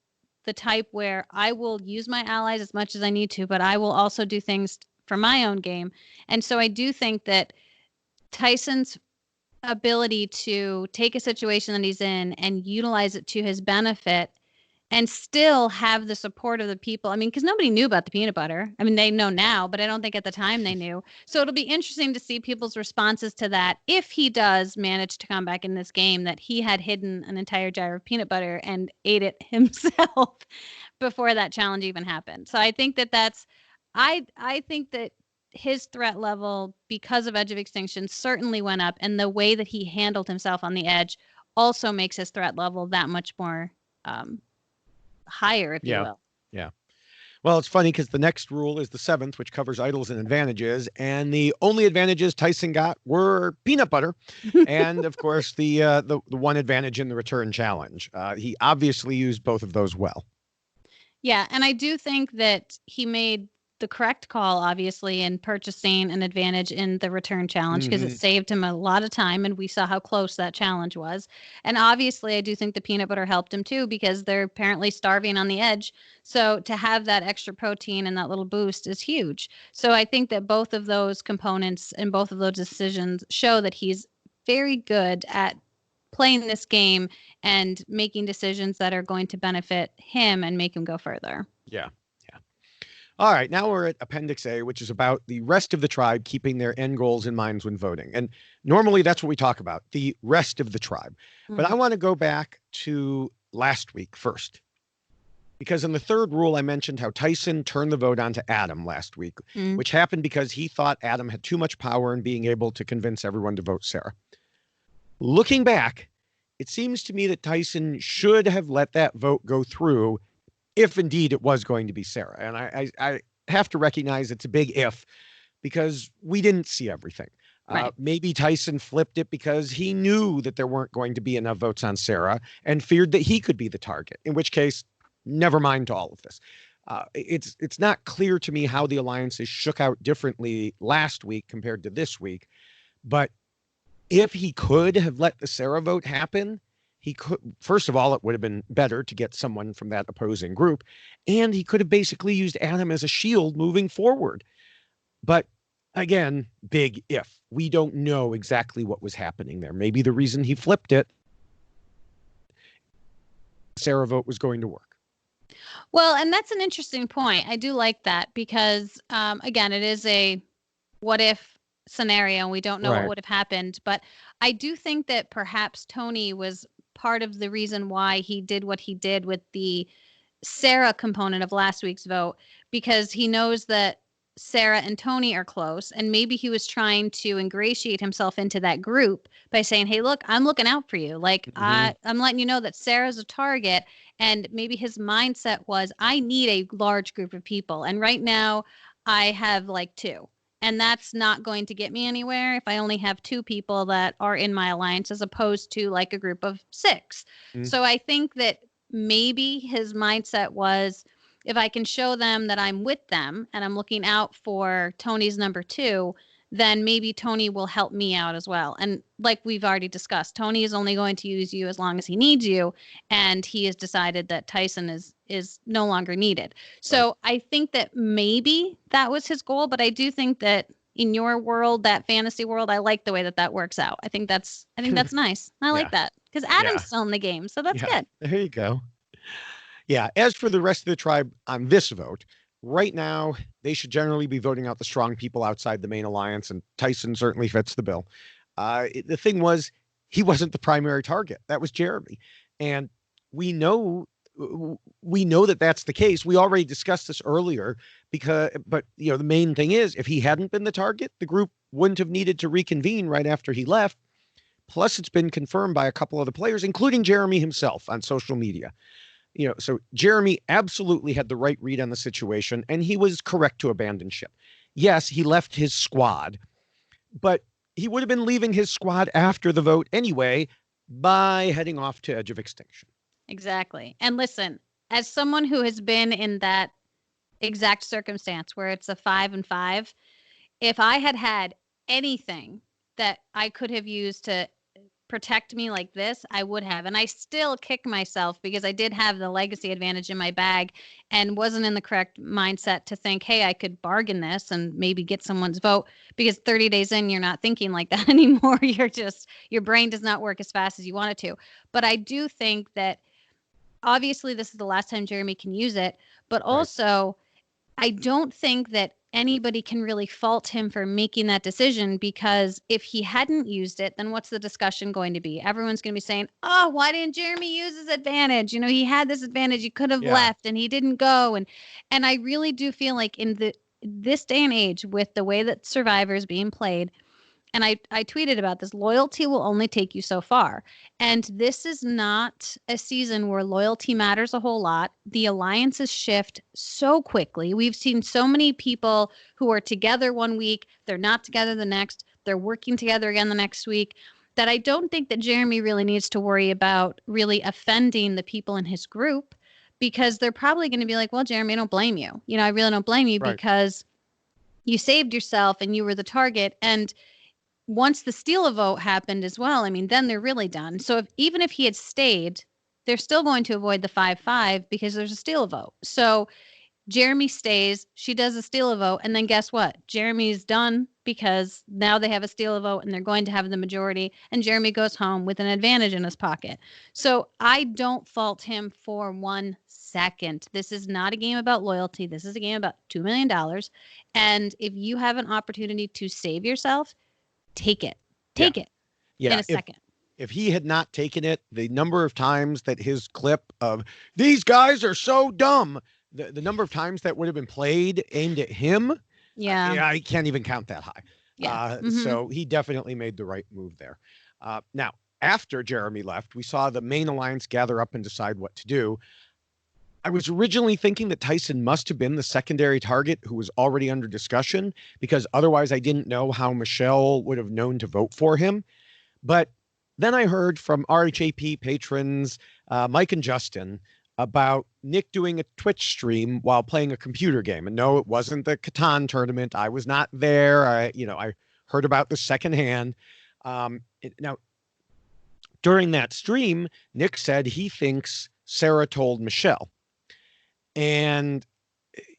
the type where I will use my allies as much as I need to, but I will also do things for my own game. And so I do think that Tyson's ability to take a situation that he's in and utilize it to his benefit and still have the support of the people. I mean, because nobody knew about the peanut butter. I mean, they know now, but I don't think at the time they knew. So it'll be interesting to see people's responses to that if he does manage to come back in this game, that he had hidden an entire jar of peanut butter and ate it himself before that challenge even happened. So I think I think that his threat level, because of Edge of Extinction, certainly went up, and the way that he handled himself on the edge also makes his threat level that much more higher, if you will. Yeah. Well, it's funny because the next rule is the 7th, which covers idols and advantages, and the only advantages Tyson got were peanut butter, and of course the one advantage in the return challenge. He obviously used both of those well. Yeah, and I do think that he made the correct call, obviously, in purchasing an advantage in the return challenge, because it saved him a lot of time, and we saw how close that challenge was. And obviously, I do think the peanut butter helped him too, because they're apparently starving on the edge. So to have that extra protein and that little boost is huge. So I think that both of those components and both of those decisions show that he's very good at playing this game and making decisions that are going to benefit him and make him go further. Yeah. All right, now we're at Appendix A, which is about the rest of the tribe keeping their end goals in mind when voting. And normally that's what we talk about, the rest of the tribe. But I want to go back to last week first. Because in the third rule, I mentioned how Tyson turned the vote on to Adam last week, which happened because he thought Adam had too much power in being able to convince everyone to vote Sarah. Looking back, it seems to me that Tyson should have let that vote go through if indeed it was going to be Sarah. And I have to recognize it's a big if, because we didn't see everything. Right. Maybe Tyson flipped it because he knew that there weren't going to be enough votes on Sarah and feared that he could be the target, in which case, never mind to all of this. It's not clear to me how the alliances shook out differently last week compared to this week. But if he could have let the Sarah vote happen, he could, first of all, it would have been better to get someone from that opposing group, and he could have basically used Adam as a shield moving forward. But again, big if. We don't know exactly what was happening there. Maybe the reason he flipped it, Sarah vote was going to work. Well, and that's an interesting point. I do like that because, again, it is a what if scenario, and we don't know what would have happened. But I do think that perhaps Tony was part of the reason why he did what he did with the Sarah component of last week's vote because he knows that Sarah and Tony are close, and maybe he was trying to ingratiate himself into that group by saying, "Hey, look, I'm looking out for you. Like I'm letting you know that Sarah's a target." And maybe his mindset was, "I need a large group of people, and right now I have like two." And that's not going to get me anywhere if I only have two people that are in my alliance as opposed to like a group of six. So I think that maybe his mindset was, if I can show them that I'm with them and I'm looking out for Tony's number two, then maybe Tony will help me out as well. And like we've already discussed, Tony is only going to use you as long as he needs you. And he has decided that Tyson is no longer needed. So right. I think that maybe that was his goal, but I do think that in your world, that fantasy world, I like the way that works out. I think that's nice. I like that because Adam's still in the game. So that's good. There you go. Yeah. As for the rest of the tribe on this vote, right now, they should generally be voting out the strong people outside the main alliance, and Tyson certainly fits the bill. The thing was, he wasn't the primary target. That was Jeremy. And we know that that's the case. We already discussed this earlier but the main thing is, if he hadn't been the target, the group wouldn't have needed to reconvene right after he left. Plus, it's been confirmed by a couple of the players, including Jeremy himself on social media. So Jeremy absolutely had the right read on the situation, and he was correct to abandon ship. Yes, he left his squad, but he would have been leaving his squad after the vote anyway by heading off to Edge of Extinction. Exactly. And listen, as someone who has been in that exact circumstance where it's a 5-5, if I had had anything that I could have used to protect me like this, I would have. And I still kick myself because I did have the legacy advantage in my bag and wasn't in the correct mindset to think, hey, I could bargain this and maybe get someone's vote, because 30 days in, you're not thinking like that anymore. Your brain does not work as fast as you want it to. But I do think that obviously this is the last time Jeremy can use it, but also I don't think that anybody can really fault him for making that decision, because if he hadn't used it, then what's the discussion going to be? Everyone's going to be saying, oh, why didn't Jeremy use his advantage? He had this advantage. He could have left and he didn't go. And I really do feel like in this day and age, with the way that Survivor is being played, and I tweeted about this, loyalty will only take you so far. And this is not a season where loyalty matters a whole lot. The alliances shift so quickly. We've seen so many people who are together one week, they're not together the next, they're working together again the next week, that I don't think that Jeremy really needs to worry about really offending the people in his group, because they're probably going to be like, well, Jeremy, I don't blame you. I really don't blame you because you saved yourself and you were the target. And once the steal a vote happened as well, then they're really done. So even if he had stayed, they're still going to avoid the 5-5 because there's a steal a vote. So Jeremy stays, she does a steal a vote, and then guess what? Jeremy's done because now they have a steal a vote and they're going to have the majority, and Jeremy goes home with an advantage in his pocket. So I don't fault him for 1 second. This is not a game about loyalty. This is a game about $2 million. And if you have an opportunity to save yourself, take it. Take it in a second. If he had not taken it, the number of times that his clip of "these guys are so dumb," the number of times that would have been played aimed at him, I can't even count that high. So he definitely made the right move there. Now, after Jeremy left, we saw the main alliance gather up and decide what to do. I was originally thinking that Tyson must have been the secondary target who was already under discussion, because otherwise I didn't know how Michelle would have known to vote for him. But then I heard from RHAP patrons, Mike and Justin, about Nick doing a Twitch stream while playing a computer game. And no, it wasn't the Catan tournament. I was not there. I heard about this secondhand. Now, during that stream, Nick said he thinks Sarah told Michelle. And,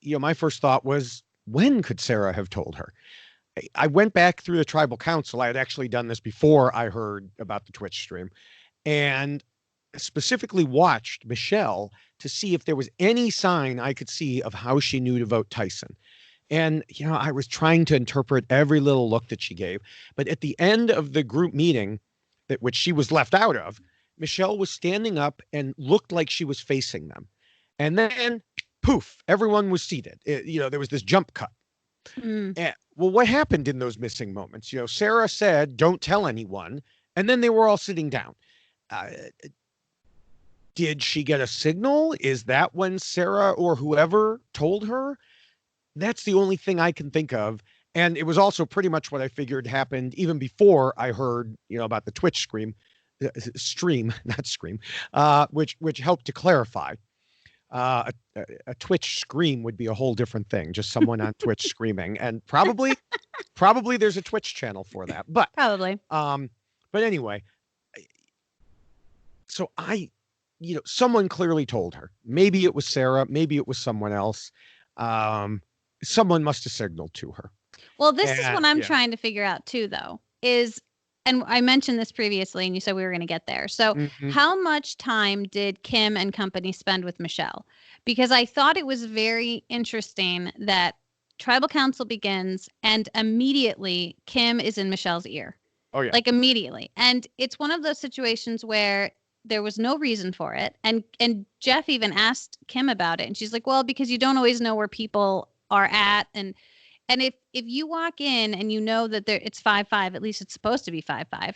my first thought was, when could Sarah have told her? I went back through the tribal council. I had actually done this before I heard about the Twitch stream, and specifically watched Michelle to see if there was any sign I could see of how she knew to vote Tyson. And, I was trying to interpret every little look that she gave. But at the end of the group meeting, which she was left out of, Michelle was standing up and looked like she was facing them. And then poof, everyone was seated. There was this jump cut. Mm. Well, what happened in those missing moments? Sarah said, "Don't tell anyone," and then they were all sitting down. Uh, did she get a signal? Is that when Sarah or whoever told her? That's the only thing I can think of. And it was also pretty much what I figured happened even before I heard, about the Twitch stream, not scream, which helped to clarify. A Twitch scream would be a whole different thing, just someone on Twitch screaming, and probably there's a Twitch channel for that. But Probably. but anyway, so someone clearly told her. Maybe it was Sarah, maybe it was someone else. Someone must have signaled to her. Well, this is what I'm trying to figure out too, though, and I mentioned this previously, and you said we were going to get there. So how much time did Kim and company spend with Michelle? Because I thought it was very interesting that tribal council begins and immediately Kim is in Michelle's ear. Oh, yeah. Like immediately. And it's one of those situations where there was no reason for it. And Jeff even asked Kim about it. And she's like, well, because you don't always know where people are at. And if you walk in and you know that it's 5-5, at least it's supposed to be 5-5.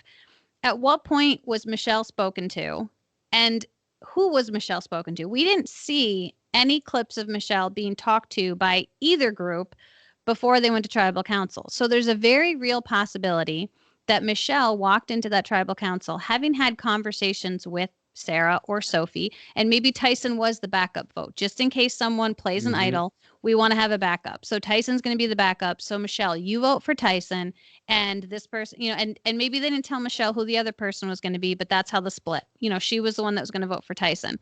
At what point was Michelle spoken to? And who was Michelle spoken to? We didn't see any clips of Michelle being talked to by either group before they went to tribal council. So there's a very real possibility that Michelle walked into that tribal council having had conversations with Sarah or Sophie, and maybe Tyson was the backup vote. Just in case someone plays an idol, we want to have a backup. So Tyson's going to be the backup. So Michelle, you vote for Tyson, and this person, and maybe they didn't tell Michelle who the other person was going to be, but that's how the split. She was the one that was going to vote for Tyson.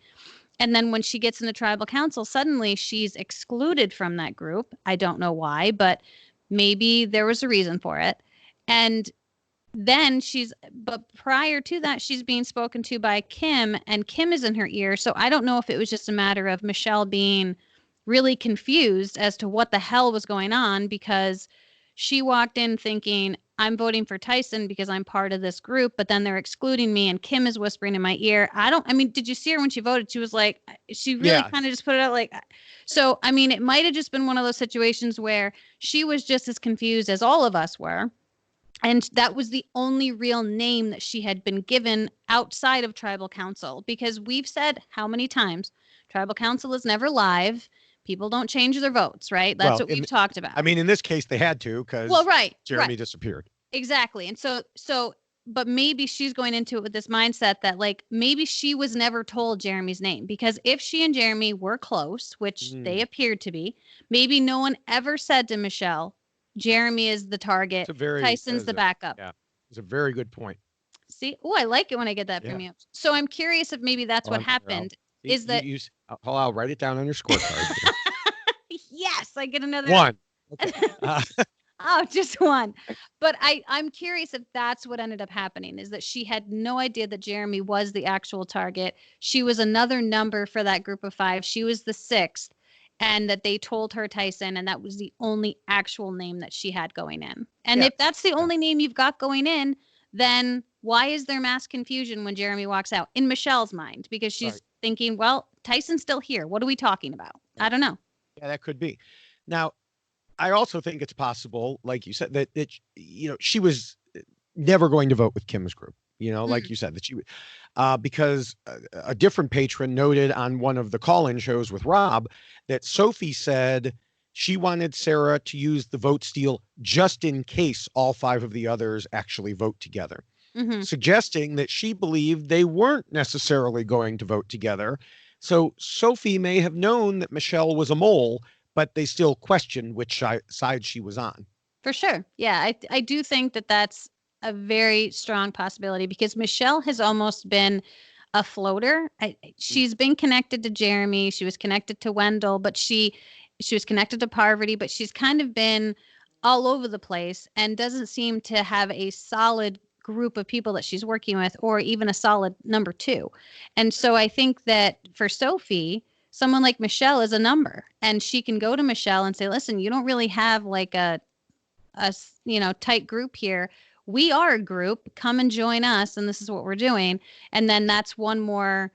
And then when she gets into tribal council, suddenly she's excluded from that group. I don't know why, but maybe there was a reason for it. And then but prior to that, she's being spoken to by Kim, and Kim is in her ear. So I don't know if it was just a matter of Michelle being really confused as to what the hell was going on, because she walked in thinking, I'm voting for Tyson because I'm part of this group, but then they're excluding me, and Kim is whispering in my ear. Did you see her when she voted? She was like, she really kind of just put it out like, so, it might have just been one of those situations where she was just as confused as all of us were. And that was the only real name that she had been given outside of tribal council, because we've said how many times tribal council is never live. People don't change their votes, right? That's what we've talked about. In this case, they had to, because Jeremy disappeared. Exactly. And so, but maybe she's going into it with this mindset that maybe she was never told Jeremy's name, because if she and Jeremy were close, which they appeared to be, maybe no one ever said to Michelle, Jeremy is the target. Tyson's the backup. Yeah, it's a very good point. See, I like it when I get that from you. So I'm curious if maybe that's what happened. I'll write it down on your scorecard. Yes, I get another one. Okay. Oh, just one. But I'm curious if that's what ended up happening, is that she had no idea that Jeremy was the actual target. She was another number for that group of 5. She was the 6th. And that they told her Tyson, and that was the only actual name that she had going in. And if that's the only name you've got going in, then why is there mass confusion when Jeremy walks out in Michelle's mind? Because she's thinking, well, Tyson's still here. What are we talking about? I don't know. Yeah, that could be. Now, I also think it's possible, like you said, that she was never going to vote with Kim's group. Like you said, that she would, because a different patron noted on one of the call-in shows with Rob that Sophie said she wanted Sarah to use the vote steal just in case all 5 of the others actually vote together, suggesting that she believed they weren't necessarily going to vote together. So Sophie may have known that Michelle was a mole, but they still questioned which side she was on. For sure. Yeah, I do think that that's a very strong possibility, because Michelle has almost been a floater. She's been connected to Jeremy. She was connected to Wendell, but she was connected to Parvati, but she's kind of been all over the place and doesn't seem to have a solid group of people that she's working with, or even a solid number 2. And so I think that for Sophie, someone like Michelle is a number, and she can go to Michelle and say, listen, you don't really have like a tight group here. We are a group. Come and join us, and this is what we're doing. And then that's one more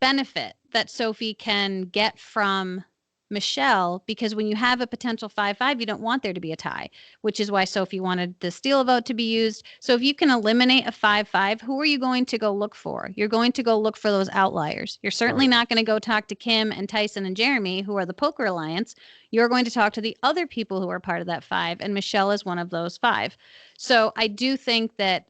benefit that Sophie can get from Michelle, because when you have a potential 5-5, you don't want there to be a tie, which is why Sophie wanted the steal vote to be used. So if you can eliminate a 5-5, who are you going to go look for? You're going to go look for those outliers. You're certainly not going to go talk to Kim and Tyson and Jeremy, who are the Poker Alliance. You're going to talk to the other people who are part of that 5, and Michelle is one of those 5. So I do think that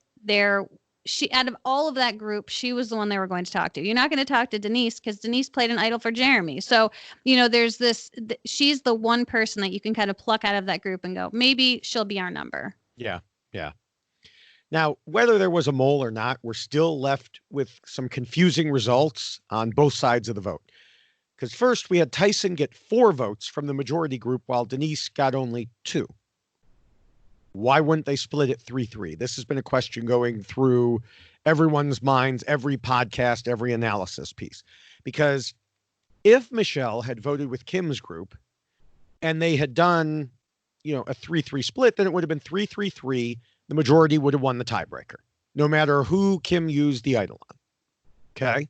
she, out of all of that group, she was the one they were going to talk to. You're not going to talk to Denise because Denise played an idol for Jeremy. So, there's she's the one person that you can kind of pluck out of that group and go, maybe she'll be our number. Yeah. Yeah. Now, whether there was a mole or not, we're still left with some confusing results on both sides of the vote. Because first, we had Tyson get 4 votes from the majority group while Denise got only 2. Why wouldn't they split it 3-3? This has been a question going through everyone's minds, every podcast, every analysis piece. Because if Michelle had voted with Kim's group and they had done, a 3-3 split, then it would have been 3-3-3. The majority would have won the tiebreaker, no matter who Kim used the idol on. Okay.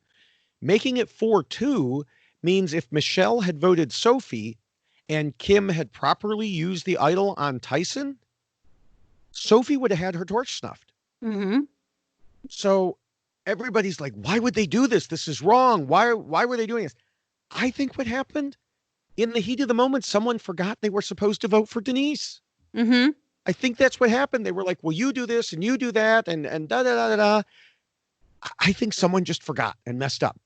Making it 4-2 means if Michelle had voted Sophie and Kim had properly used the idol on Tyson, Sophie would have had her torch snuffed. Mm-hmm. So everybody's like, why would they do this? This is wrong. Why were they doing this? I think what happened, in the heat of the moment, someone forgot they were supposed to vote for Denise. Mm-hmm. I think that's what happened. They were like, well, you do this and you do that and da da da da da. I think someone just forgot and messed up.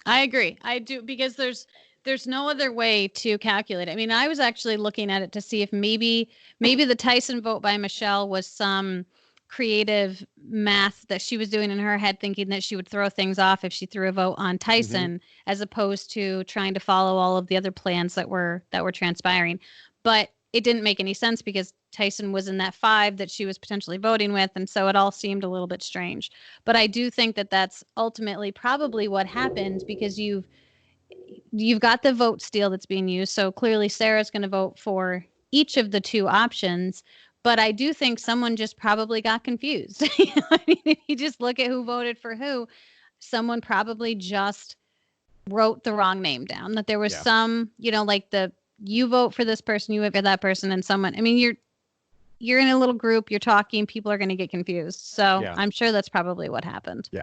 I agree. I do, because there's no other way to calculate it. I mean, I was actually looking at it to see if maybe the Tyson vote by Michelle was some creative math that she was doing in her head, thinking that she would throw things off if she threw a vote on Tyson, as opposed to trying to follow all of the other plans that were transpiring. But it didn't make any sense because Tyson was in that 5 that she was potentially voting with. And so it all seemed a little bit strange. But I do think that that's ultimately probably what happened, because you've got the vote steal that's being used. So clearly Sarah's going to vote for each of the 2 options. But I do think someone just probably got confused. I mean, if you just look at who voted for who, someone probably just wrote the wrong name down. That there was some, like you vote for this person, you vote for that person, and someone. I mean, you're in a little group, you're talking, people are going to get confused. So I'm sure that's probably what happened. Yeah.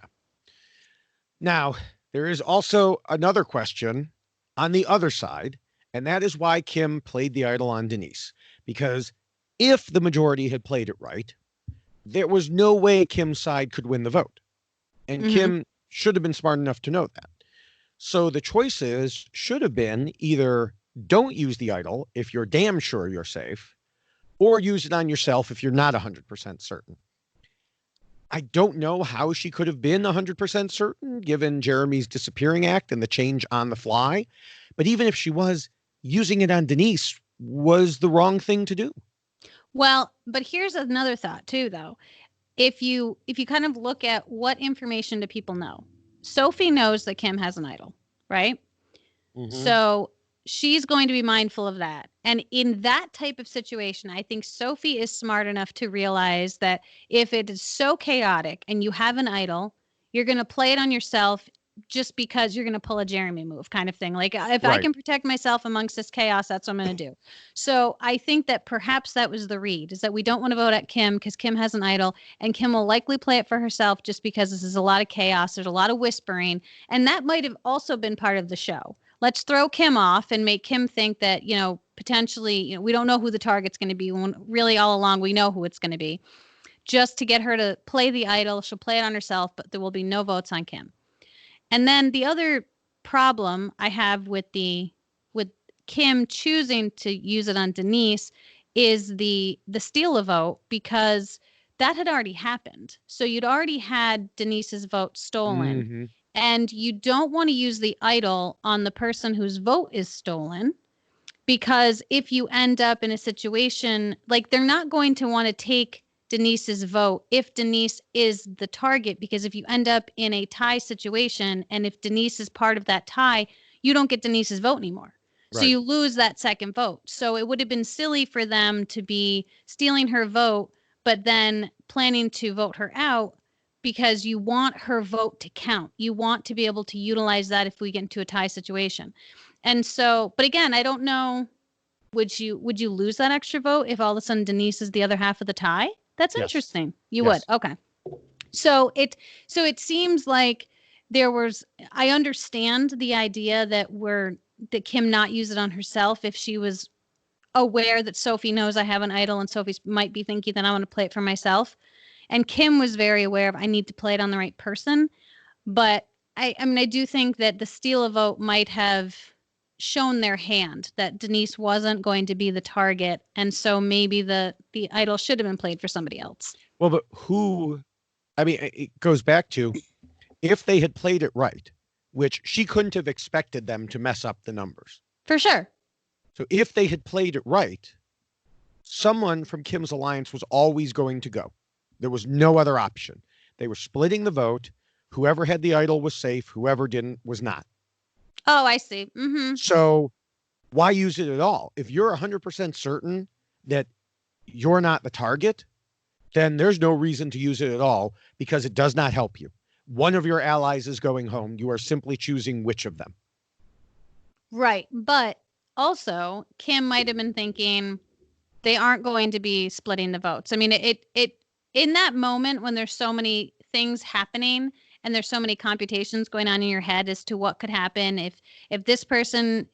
Now, there is also another question on the other side, and that is why Kim played the idol on Denise. Because if the majority had played it right, there was no way Kim's side could win the vote. And Kim should have been smart enough to know that. So the choices should have been either don't use the idol if you're damn sure you're safe, or use it on yourself if you're not 100% certain. I don't know how she could have been 100% certain given Jeremy's disappearing act and the change on the fly. But even if she was, using it on Denise was the wrong thing to do. Well, but here's another thought too, though. If you kind of look at what information do people know, Sophie knows that Kim has an idol, right? So she's going to be mindful of that. And in that type of situation, I think Sophie is smart enough to realize that if it is so chaotic and you have an idol, you're going to play it on yourself just because you're going to pull a Jeremy move kind of thing. Like if I can protect myself amongst this chaos, that's what I'm going to do. So I think that perhaps that was the read, is that we don't want to vote at Kim because Kim has an idol, and Kim will likely play it for herself just because this is a lot of chaos. There's a lot of whispering. And that might have also been part of the show. Let's throw Kim off and make Kim think that, potentially, we don't know who the target's going to be. When really all along, we know who it's going to be. Just to get her to play the idol. She'll play it on herself, but there will be no votes on Kim. And then the other problem I have with Kim choosing to use it on Denise is the steal a vote, because that had already happened. So you'd already had Denise's vote stolen. And you don't want to use the idol on the person whose vote is stolen, because if you end up in a situation, like, they're not going to want to take Denise's vote if Denise is the target, because if you end up in a tie situation and if Denise is part of that tie, you don't get Denise's vote anymore. So you lose that second vote. So it would have been silly for them to be stealing her vote, but then planning to vote her out because you want her vote to count. You want to be able to utilize that if we get into a tie situation. And so, but again, I don't know, would you lose that extra vote if all of a sudden Denise is the other half of the tie? That's Yes. interesting. You Yes. would. Okay. So it seems like there was, I understand the idea that Kim not use it on herself if she was aware that Sophie knows I have an idol and Sophie might be thinking that I want to play it for myself. And Kim was very aware of I need to play it on the right person. But I mean, I do think that the steal a vote might have shown their hand that Denise wasn't going to be the target. And so maybe the idol should have been played for somebody else. Well, but it goes back to if they had played it right, which she couldn't have expected them to mess up the numbers. For sure. So if they had played it right, someone from Kim's alliance was always going to go. There was no other option. They were splitting the vote. Whoever had the idol was safe. Whoever didn't was not. Oh, I see. Mm-hmm. So why use it at all? If you're 100% certain that you're not the target, then there's no reason to use it at all because it does not help you. One of your allies is going home. You are simply choosing which of them. Right. But also, Kim might have been thinking they aren't going to be splitting the votes. I mean, it in that moment when there's so many things happening and there's so many computations going on in your head as to what could happen if this person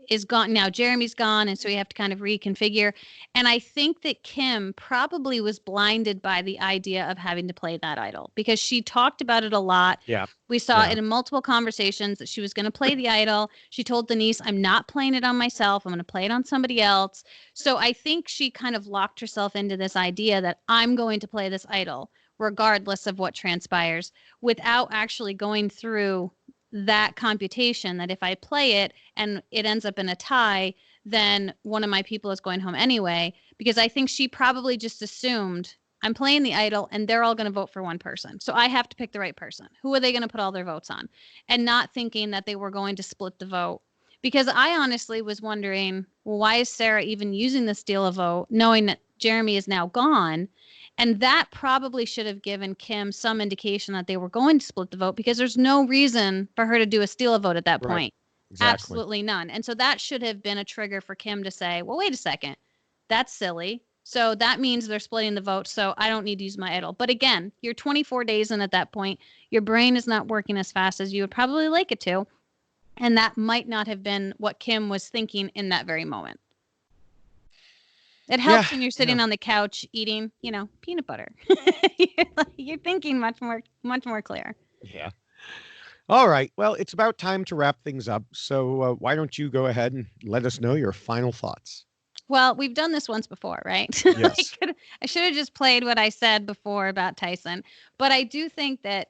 is gone now, Jeremy's gone, and so we have to kind of reconfigure. And I think that Kim probably was blinded by the idea of having to play that idol because she talked about it a lot. Yeah. We saw it in multiple conversations that she was going to play the idol. She told Denise, I'm not playing it on myself. I'm going to play it on somebody else. So I think she kind of locked herself into this idea that I'm going to play this idol regardless of what transpires without actually going through that computation that if I play it and it ends up in a tie, then one of my people is going home anyway, because I think she probably just assumed I'm playing the idol and they're all going to vote for one person. So I have to pick the right person. Who are they going to put all their votes on? And not thinking that they were going to split the vote. Because I honestly was wondering, well, why is Sarah even using the steal a vote, knowing that Jeremy is now gone? And that probably should have given Kim some indication that they were going to split the vote because there's no reason for her to do a steal a vote at that point. Exactly. Absolutely none. And so that should have been a trigger for Kim to say, well, wait a second, that's silly. So that means they're splitting the vote. So I don't need to use my idol. But again, you're 24 days in at that point. Your brain is not working as fast as you would probably like it to. And that might not have been what Kim was thinking in that very moment. It helps when you're sitting on the couch eating, peanut butter. You're thinking much more clear. Yeah. All right. Well, it's about time to wrap things up. So why don't you go ahead and let us know your final thoughts? Well, we've done this once before, right? Yes. I should have just played what I said before about Tyson. But I do think that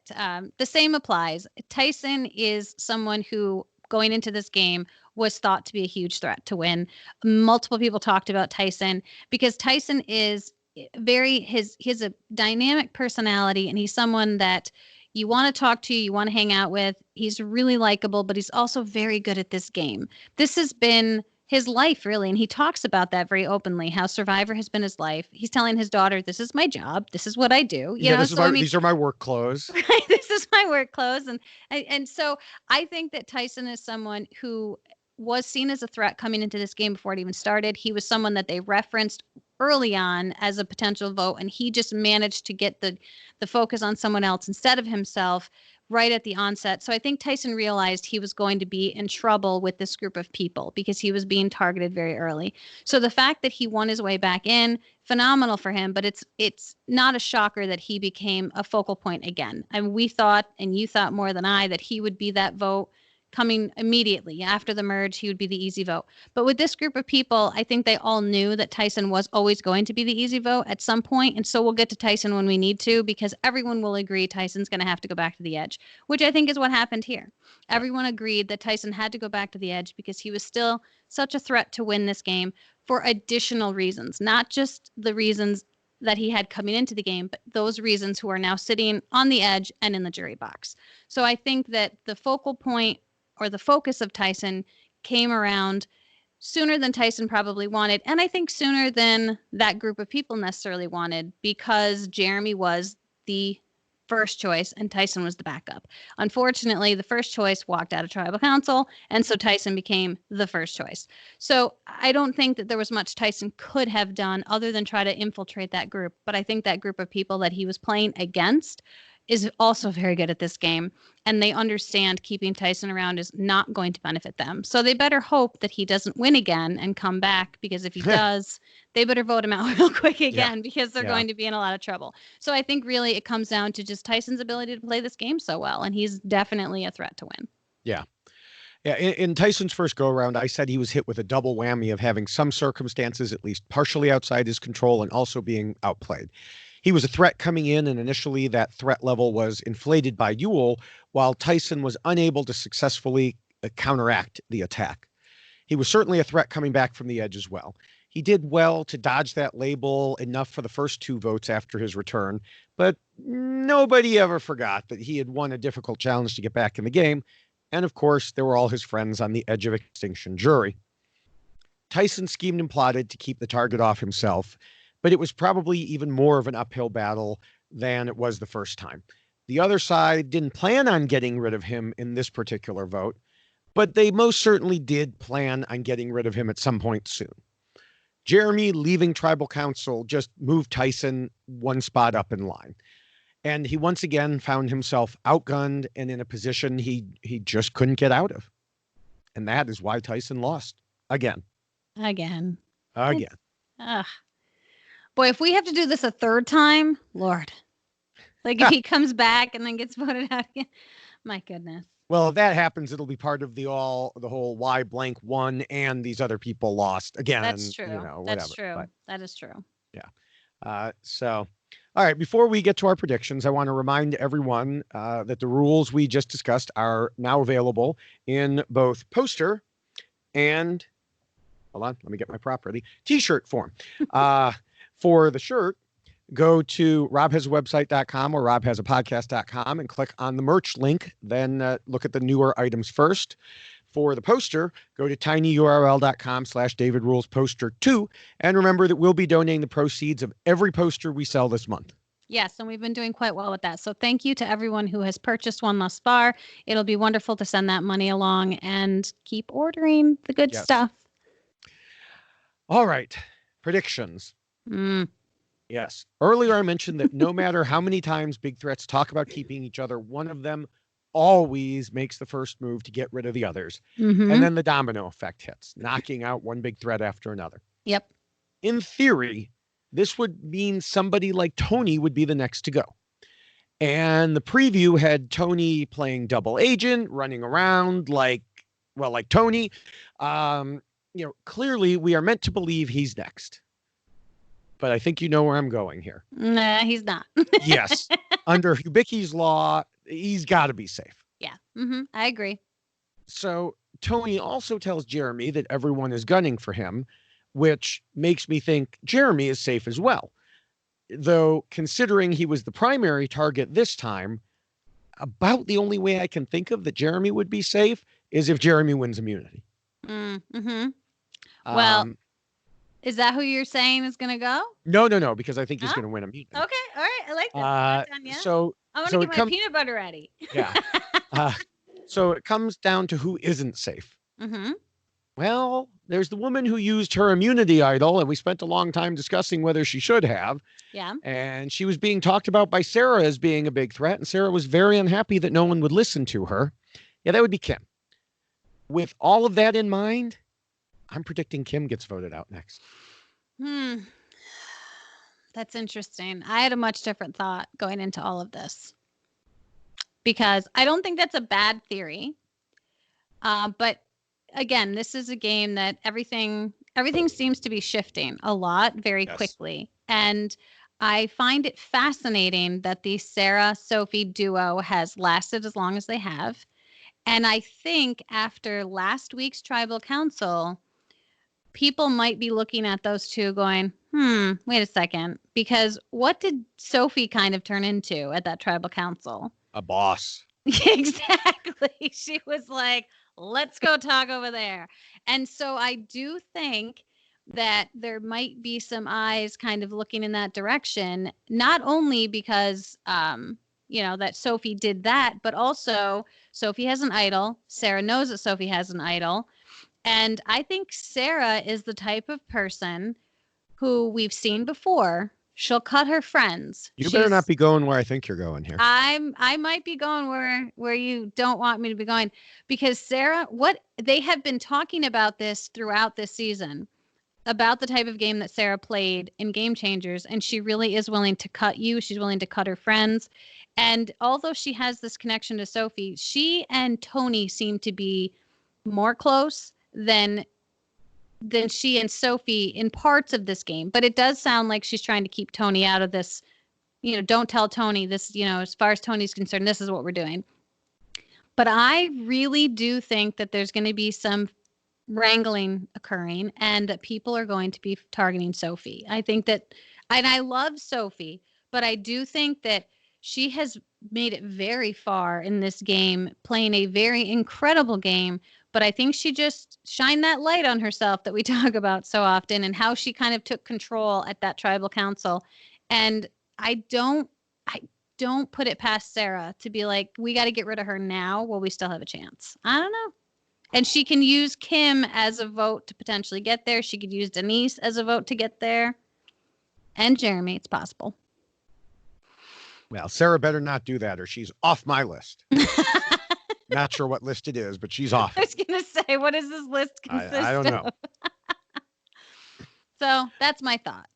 the same applies. Tyson is someone who, going into this game, was thought to be a huge threat to win. Multiple people talked about Tyson because Tyson is he's a dynamic personality and he's someone that you want to talk to, you want to hang out with. He's really likable, but he's also very good at this game. This has been his life, really. And he talks about that very openly, how Survivor has been his life. He's telling his daughter, this is my job. This is what I do. These are my work clothes. Right, this is my work clothes. And so I think that Tyson is someone who was seen as a threat coming into this game before it even started. He was someone that they referenced early on as a potential vote, and he just managed to get the focus on someone else instead of himself right at the onset. So I think Tyson realized he was going to be in trouble with this group of people because he was being targeted very early. So the fact that he won his way back in, phenomenal for him, but it's not a shocker that he became a focal point again. And we thought, and you thought more than I, that he would be that vote coming immediately after the merge. He would be the easy vote. But with this group of people, I think they all knew that Tyson was always going to be the easy vote at some point. And so we'll get to Tyson when we need to, because everyone will agree Tyson's going to have to go back to the edge, which I think is what happened here. Everyone agreed that Tyson had to go back to the edge because he was still such a threat to win this game for additional reasons, not just the reasons that he had coming into the game, but those reasons who are now sitting on the edge and in the jury box. So I think that the focal point or the focus of Tyson came around sooner than Tyson probably wanted. And I think sooner than that group of people necessarily wanted, because Jeremy was the first choice and Tyson was the backup. Unfortunately, the first choice walked out of tribal council, and so Tyson became the first choice. So I don't think that there was much Tyson could have done other than try to infiltrate that group. But I think that group of people that he was playing against is also very good at this game, and they understand keeping Tyson around is not going to benefit them. So they better hope that he doesn't win again and come back, because if he does, they better vote him out real quick again, because they're going to be in a lot of trouble. So I think really it comes down to just Tyson's ability to play this game so well, and he's definitely a threat to win. Yeah. Yeah, in Tyson's first go-around, I said he was hit with a double whammy of having some circumstances at least partially outside his control and also being outplayed. He was a threat coming in, and initially that threat level was inflated by Ewell, while Tyson was unable to successfully counteract the attack. He was certainly a threat coming back from the edge as well. He did well to dodge that label enough for the first 2 votes after his return, but nobody ever forgot that he had won a difficult challenge to get back in the game. And of course, there were all his friends on the edge of extinction jury. Tyson schemed and plotted to keep the target off himself, but it was probably even more of an uphill battle than it was the first time. The other side didn't plan on getting rid of him in this particular vote, but they most certainly did plan on getting rid of him at some point soon. Jeremy leaving tribal council just moved Tyson 1 spot up in line. And he once again found himself outgunned and in a position he just couldn't get out of. And that is why Tyson lost. Again. Ugh. Boy, if we have to do this a third time, Lord. Like if he comes back and then gets voted out again. My goodness. Well, if that happens, it'll be part of the whole why blank won and these other people lost. Again, that's true. Whatever. That's true. But, that is true. Yeah. All right, before we get to our predictions, I want to remind everyone that the rules we just discussed are now available in both poster and, hold on, let me get my prop ready, t-shirt form. For the shirt, go to RHAPup.com or RHAPhasapodcast.com and click on the merch link. Then look at the newer items first. For the poster, go to tinyurl.com/DavidRulesPoster2. And remember that we'll be donating the proceeds of every poster we sell this month. Yes, and we've been doing quite well with that. So thank you to everyone who has purchased one thus far. It'll be wonderful to send that money along and keep ordering the good stuff. All right. Predictions. Yes. Earlier I mentioned that no matter how many times big threats talk about keeping each other, one of them always makes the first move to get rid of the others. Mm-hmm. And then the domino effect hits, knocking out one big threat after another. Yep. In theory, this would mean somebody like Tony would be the next to go. And the preview had Tony playing double agent, running around like Tony. Clearly we are meant to believe he's next. But I think you know where I'm going here. Nah, he's not. Yes. Under Hubicki's law, he's got to be safe. Yeah. Mm-hmm. I agree. So Tony also tells Jeremy that everyone is gunning for him, which makes me think Jeremy is safe as well. Though, considering he was the primary target this time, about the only way I can think of that Jeremy would be safe is if Jeremy wins immunity. Mm-hmm. Well, is that who you're saying is going to go? No, because I think he's going to win immunity. Okay, all right. I like that. So I want to get my peanut butter ready. Yeah. So it comes down to who isn't safe. Mm-hmm. Well, there's the woman who used her immunity idol, and we spent a long time discussing whether she should have. Yeah. And she was being talked about by Sarah as being a big threat, and Sarah was very unhappy that no one would listen to her. Yeah, that would be Kim. With all of that in mind, I'm predicting Kim gets voted out next. That's interesting. I had a much different thought going into all of this, because I don't think that's a bad theory. But again, this is a game that everything seems to be shifting a lot very quickly. And I find it fascinating that the Sarah-Sophie duo has lasted as long as they have. And I think after last week's tribal council, people might be looking at those two going, wait a second, because what did Sophie kind of turn into at that tribal council? A boss. Exactly. She was like, let's go talk over there. And so I do think that there might be some eyes kind of looking in that direction, not only because that Sophie did that, but also Sophie has an idol. Sarah knows that Sophie has an idol. And I think Sarah is the type of person who we've seen before. She'll cut her friends. You better not be going where I think you're going here. I might be going where you don't want me to be going, because Sarah, what they have been talking about this throughout this season, about the type of game that Sarah played in Game Changers, and she really is willing to cut you. She's willing to cut her friends. And although she has this connection to Sophie, she and Tony seem to be more close than she and Sophie in parts of this game. But it does sound like she's trying to keep Tony out of this. Don't tell Tony this, as far as Tony's concerned, this is what we're doing. But I really do think that there's going to be some wrangling occurring, and that people are going to be targeting Sophie. I think that, and I love Sophie, but I do think that she has made it very far in this game, playing a very incredible game. But I think she just shined that light on herself that we talk about so often, and how she kind of took control at that tribal council. And I don't put it past Sarah to be like, we got to get rid of her now while we still have a chance. I don't know. And she can use Kim as a vote to potentially get there. She could use Denise as a vote to get there. And Jeremy, it's possible. Well, Sarah better not do that, or she's off my list. Not sure what list it is, but she's off. I was going to say, what does this list consist of? I don't know. So that's my thought.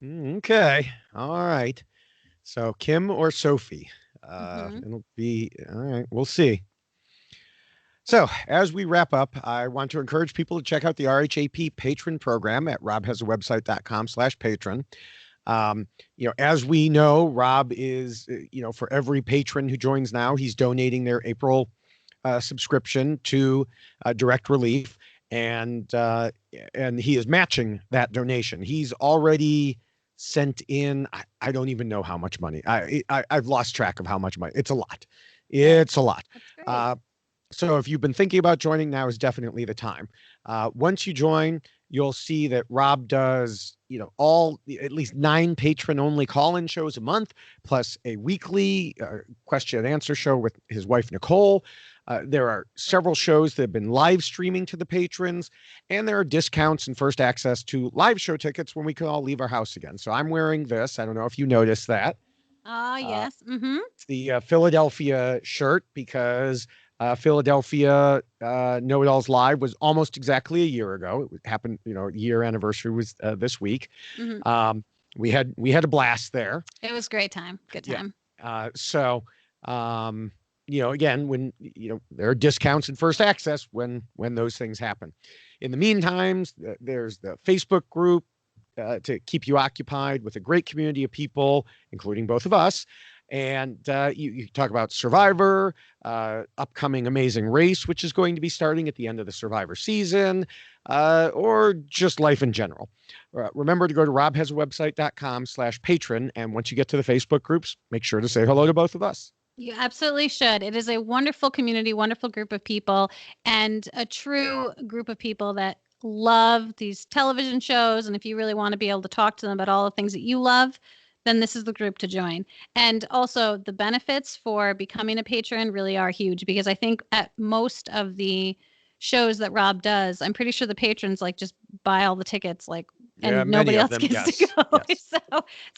Okay. All right. So Kim or Sophie? It'll be, all right. We'll see. So as we wrap up, I want to encourage people to check out the RHAP patron program at RHAPhasawebsite.com/patron. As we know, Rob is, for every patron who joins now, he's donating their April subscription to Direct Relief, and he is matching that donation. He's already sent in, I don't even know how much money. I've lost track of how much money. It's a lot. It's a lot. So if you've been thinking about joining, now is definitely the time. Once you join, you'll see that Rob does, at least 9 patron-only call-in shows a month, plus a weekly question and answer show with his wife, Nicole. There are several shows that have been live streaming to the patrons, and there are discounts and first access to live show tickets when we can all leave our house again. So I'm wearing this. I don't know if you noticed that. Yes. Mm-hmm. It's the Philadelphia shirt, because Philadelphia Know It All's Live was almost exactly a year ago. It happened, year anniversary was this week. Mm-hmm. We had a blast there. It was a great time. Good time. Yeah. Again, when there are discounts and first access when those things happen. In the meantime, there's the Facebook group to keep you occupied with a great community of people, including both of us. And you talk about Survivor, upcoming Amazing Race, which is going to be starting at the end of the Survivor season, or just life in general. Remember to go to RHAPhasawebsite.com/patron. And once you get to the Facebook groups, make sure to say hello to both of us. You absolutely should. It is a wonderful community, wonderful group of people, and a true group of people that love these television shows. And if you really want to be able to talk to them about all the things that you love, then this is the group to join. And also the benefits for becoming a patron really are huge, because I think at most of the shows that Rob does, I'm pretty sure the patrons just buy all the tickets, and nobody else gets to go.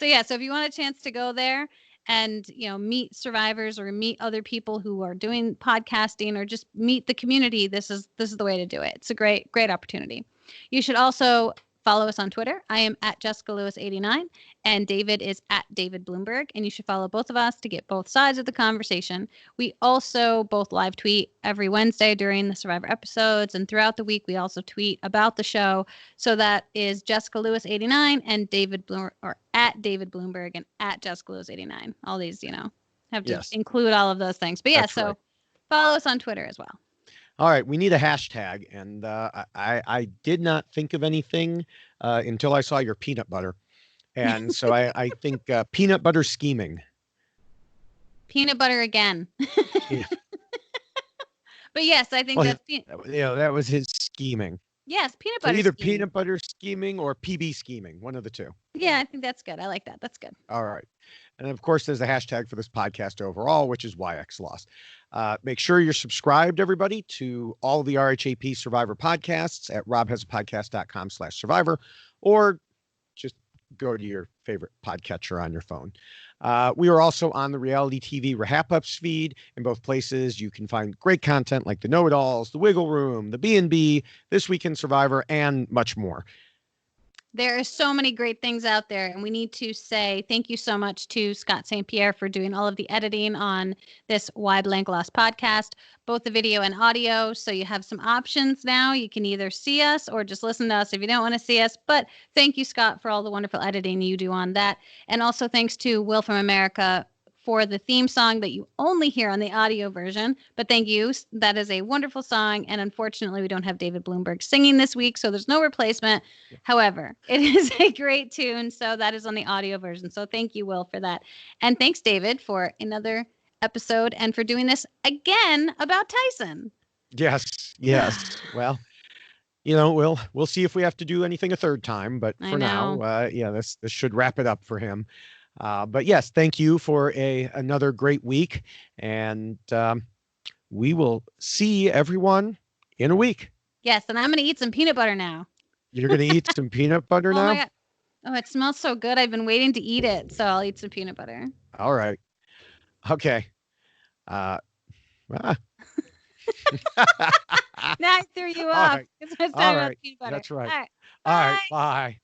Yes. So if you want a chance to go there and, meet survivors or meet other people who are doing podcasting, or just meet the community, this is the way to do it. It's a great opportunity. You should also follow us on Twitter. I am at Jessica Lewis 89, and David is at David Bloomberg. And you should follow both of us to get both sides of the conversation. We also both live tweet every Wednesday during the Survivor episodes, and throughout the week we also tweet about the show. So that is Jessica Lewis 89 and David Bloomberg, or at David Bloomberg and at Jessica Lewis 89. All these, have to include all of those things. But yeah, that's right. Follow us on Twitter as well. All right, we need a hashtag, and I did not think of anything until I saw your peanut butter, and so I think peanut butter scheming. Peanut butter again. Yeah. But yes, I think that's that was his scheming. Yes, peanut So butter either scheme. peanut butter scheming or PB scheming, one of the two. Yeah, I think that's good. I like that. That's good. All right. And of course, there's a hashtag for this podcast overall, which is YXLost. Make sure you're subscribed, everybody, to all of the RHAP Survivor podcasts at robhasapodcast.com/survivor, or just go to your favorite podcatcher on your phone. We are also on the reality TV RHAPups feed. In both places, you can find great content like the Know-It-Alls, the Wiggle Room, the B&B, This Week in Survivor, and much more. There are so many great things out there, and we need to say thank you so much to Scott St. Pierre for doing all of the editing on this Why Blank Lost podcast, both the video and audio. So you have some options now. You can either see us or just listen to us if you don't want to see us. But thank you, Scott, for all the wonderful editing you do on that. And also thanks to Will from America for the theme song that you only hear on the audio version. But thank you. That is a wonderful song. And unfortunately, we don't have David Bloomberg singing this week, so there's no replacement. However, it is a great tune. So that is on the audio version. So thank you, Will, for that. And thanks, David, for another episode and for doing this again about Tyson. Yes. Well, we'll see if we have to do anything a third time, but for now, this should wrap it up for him. But yes, thank you for another great week, and we will see everyone in a week. Yes, and I'm going to eat some peanut butter now. You're going to eat some peanut butter now? My God. Oh, it smells so good. I've been waiting to eat it, so I'll eat some peanut butter. All right. Okay. Now I threw you off. Right. It's time to peanut butter. That's right. All right. All right. Bye.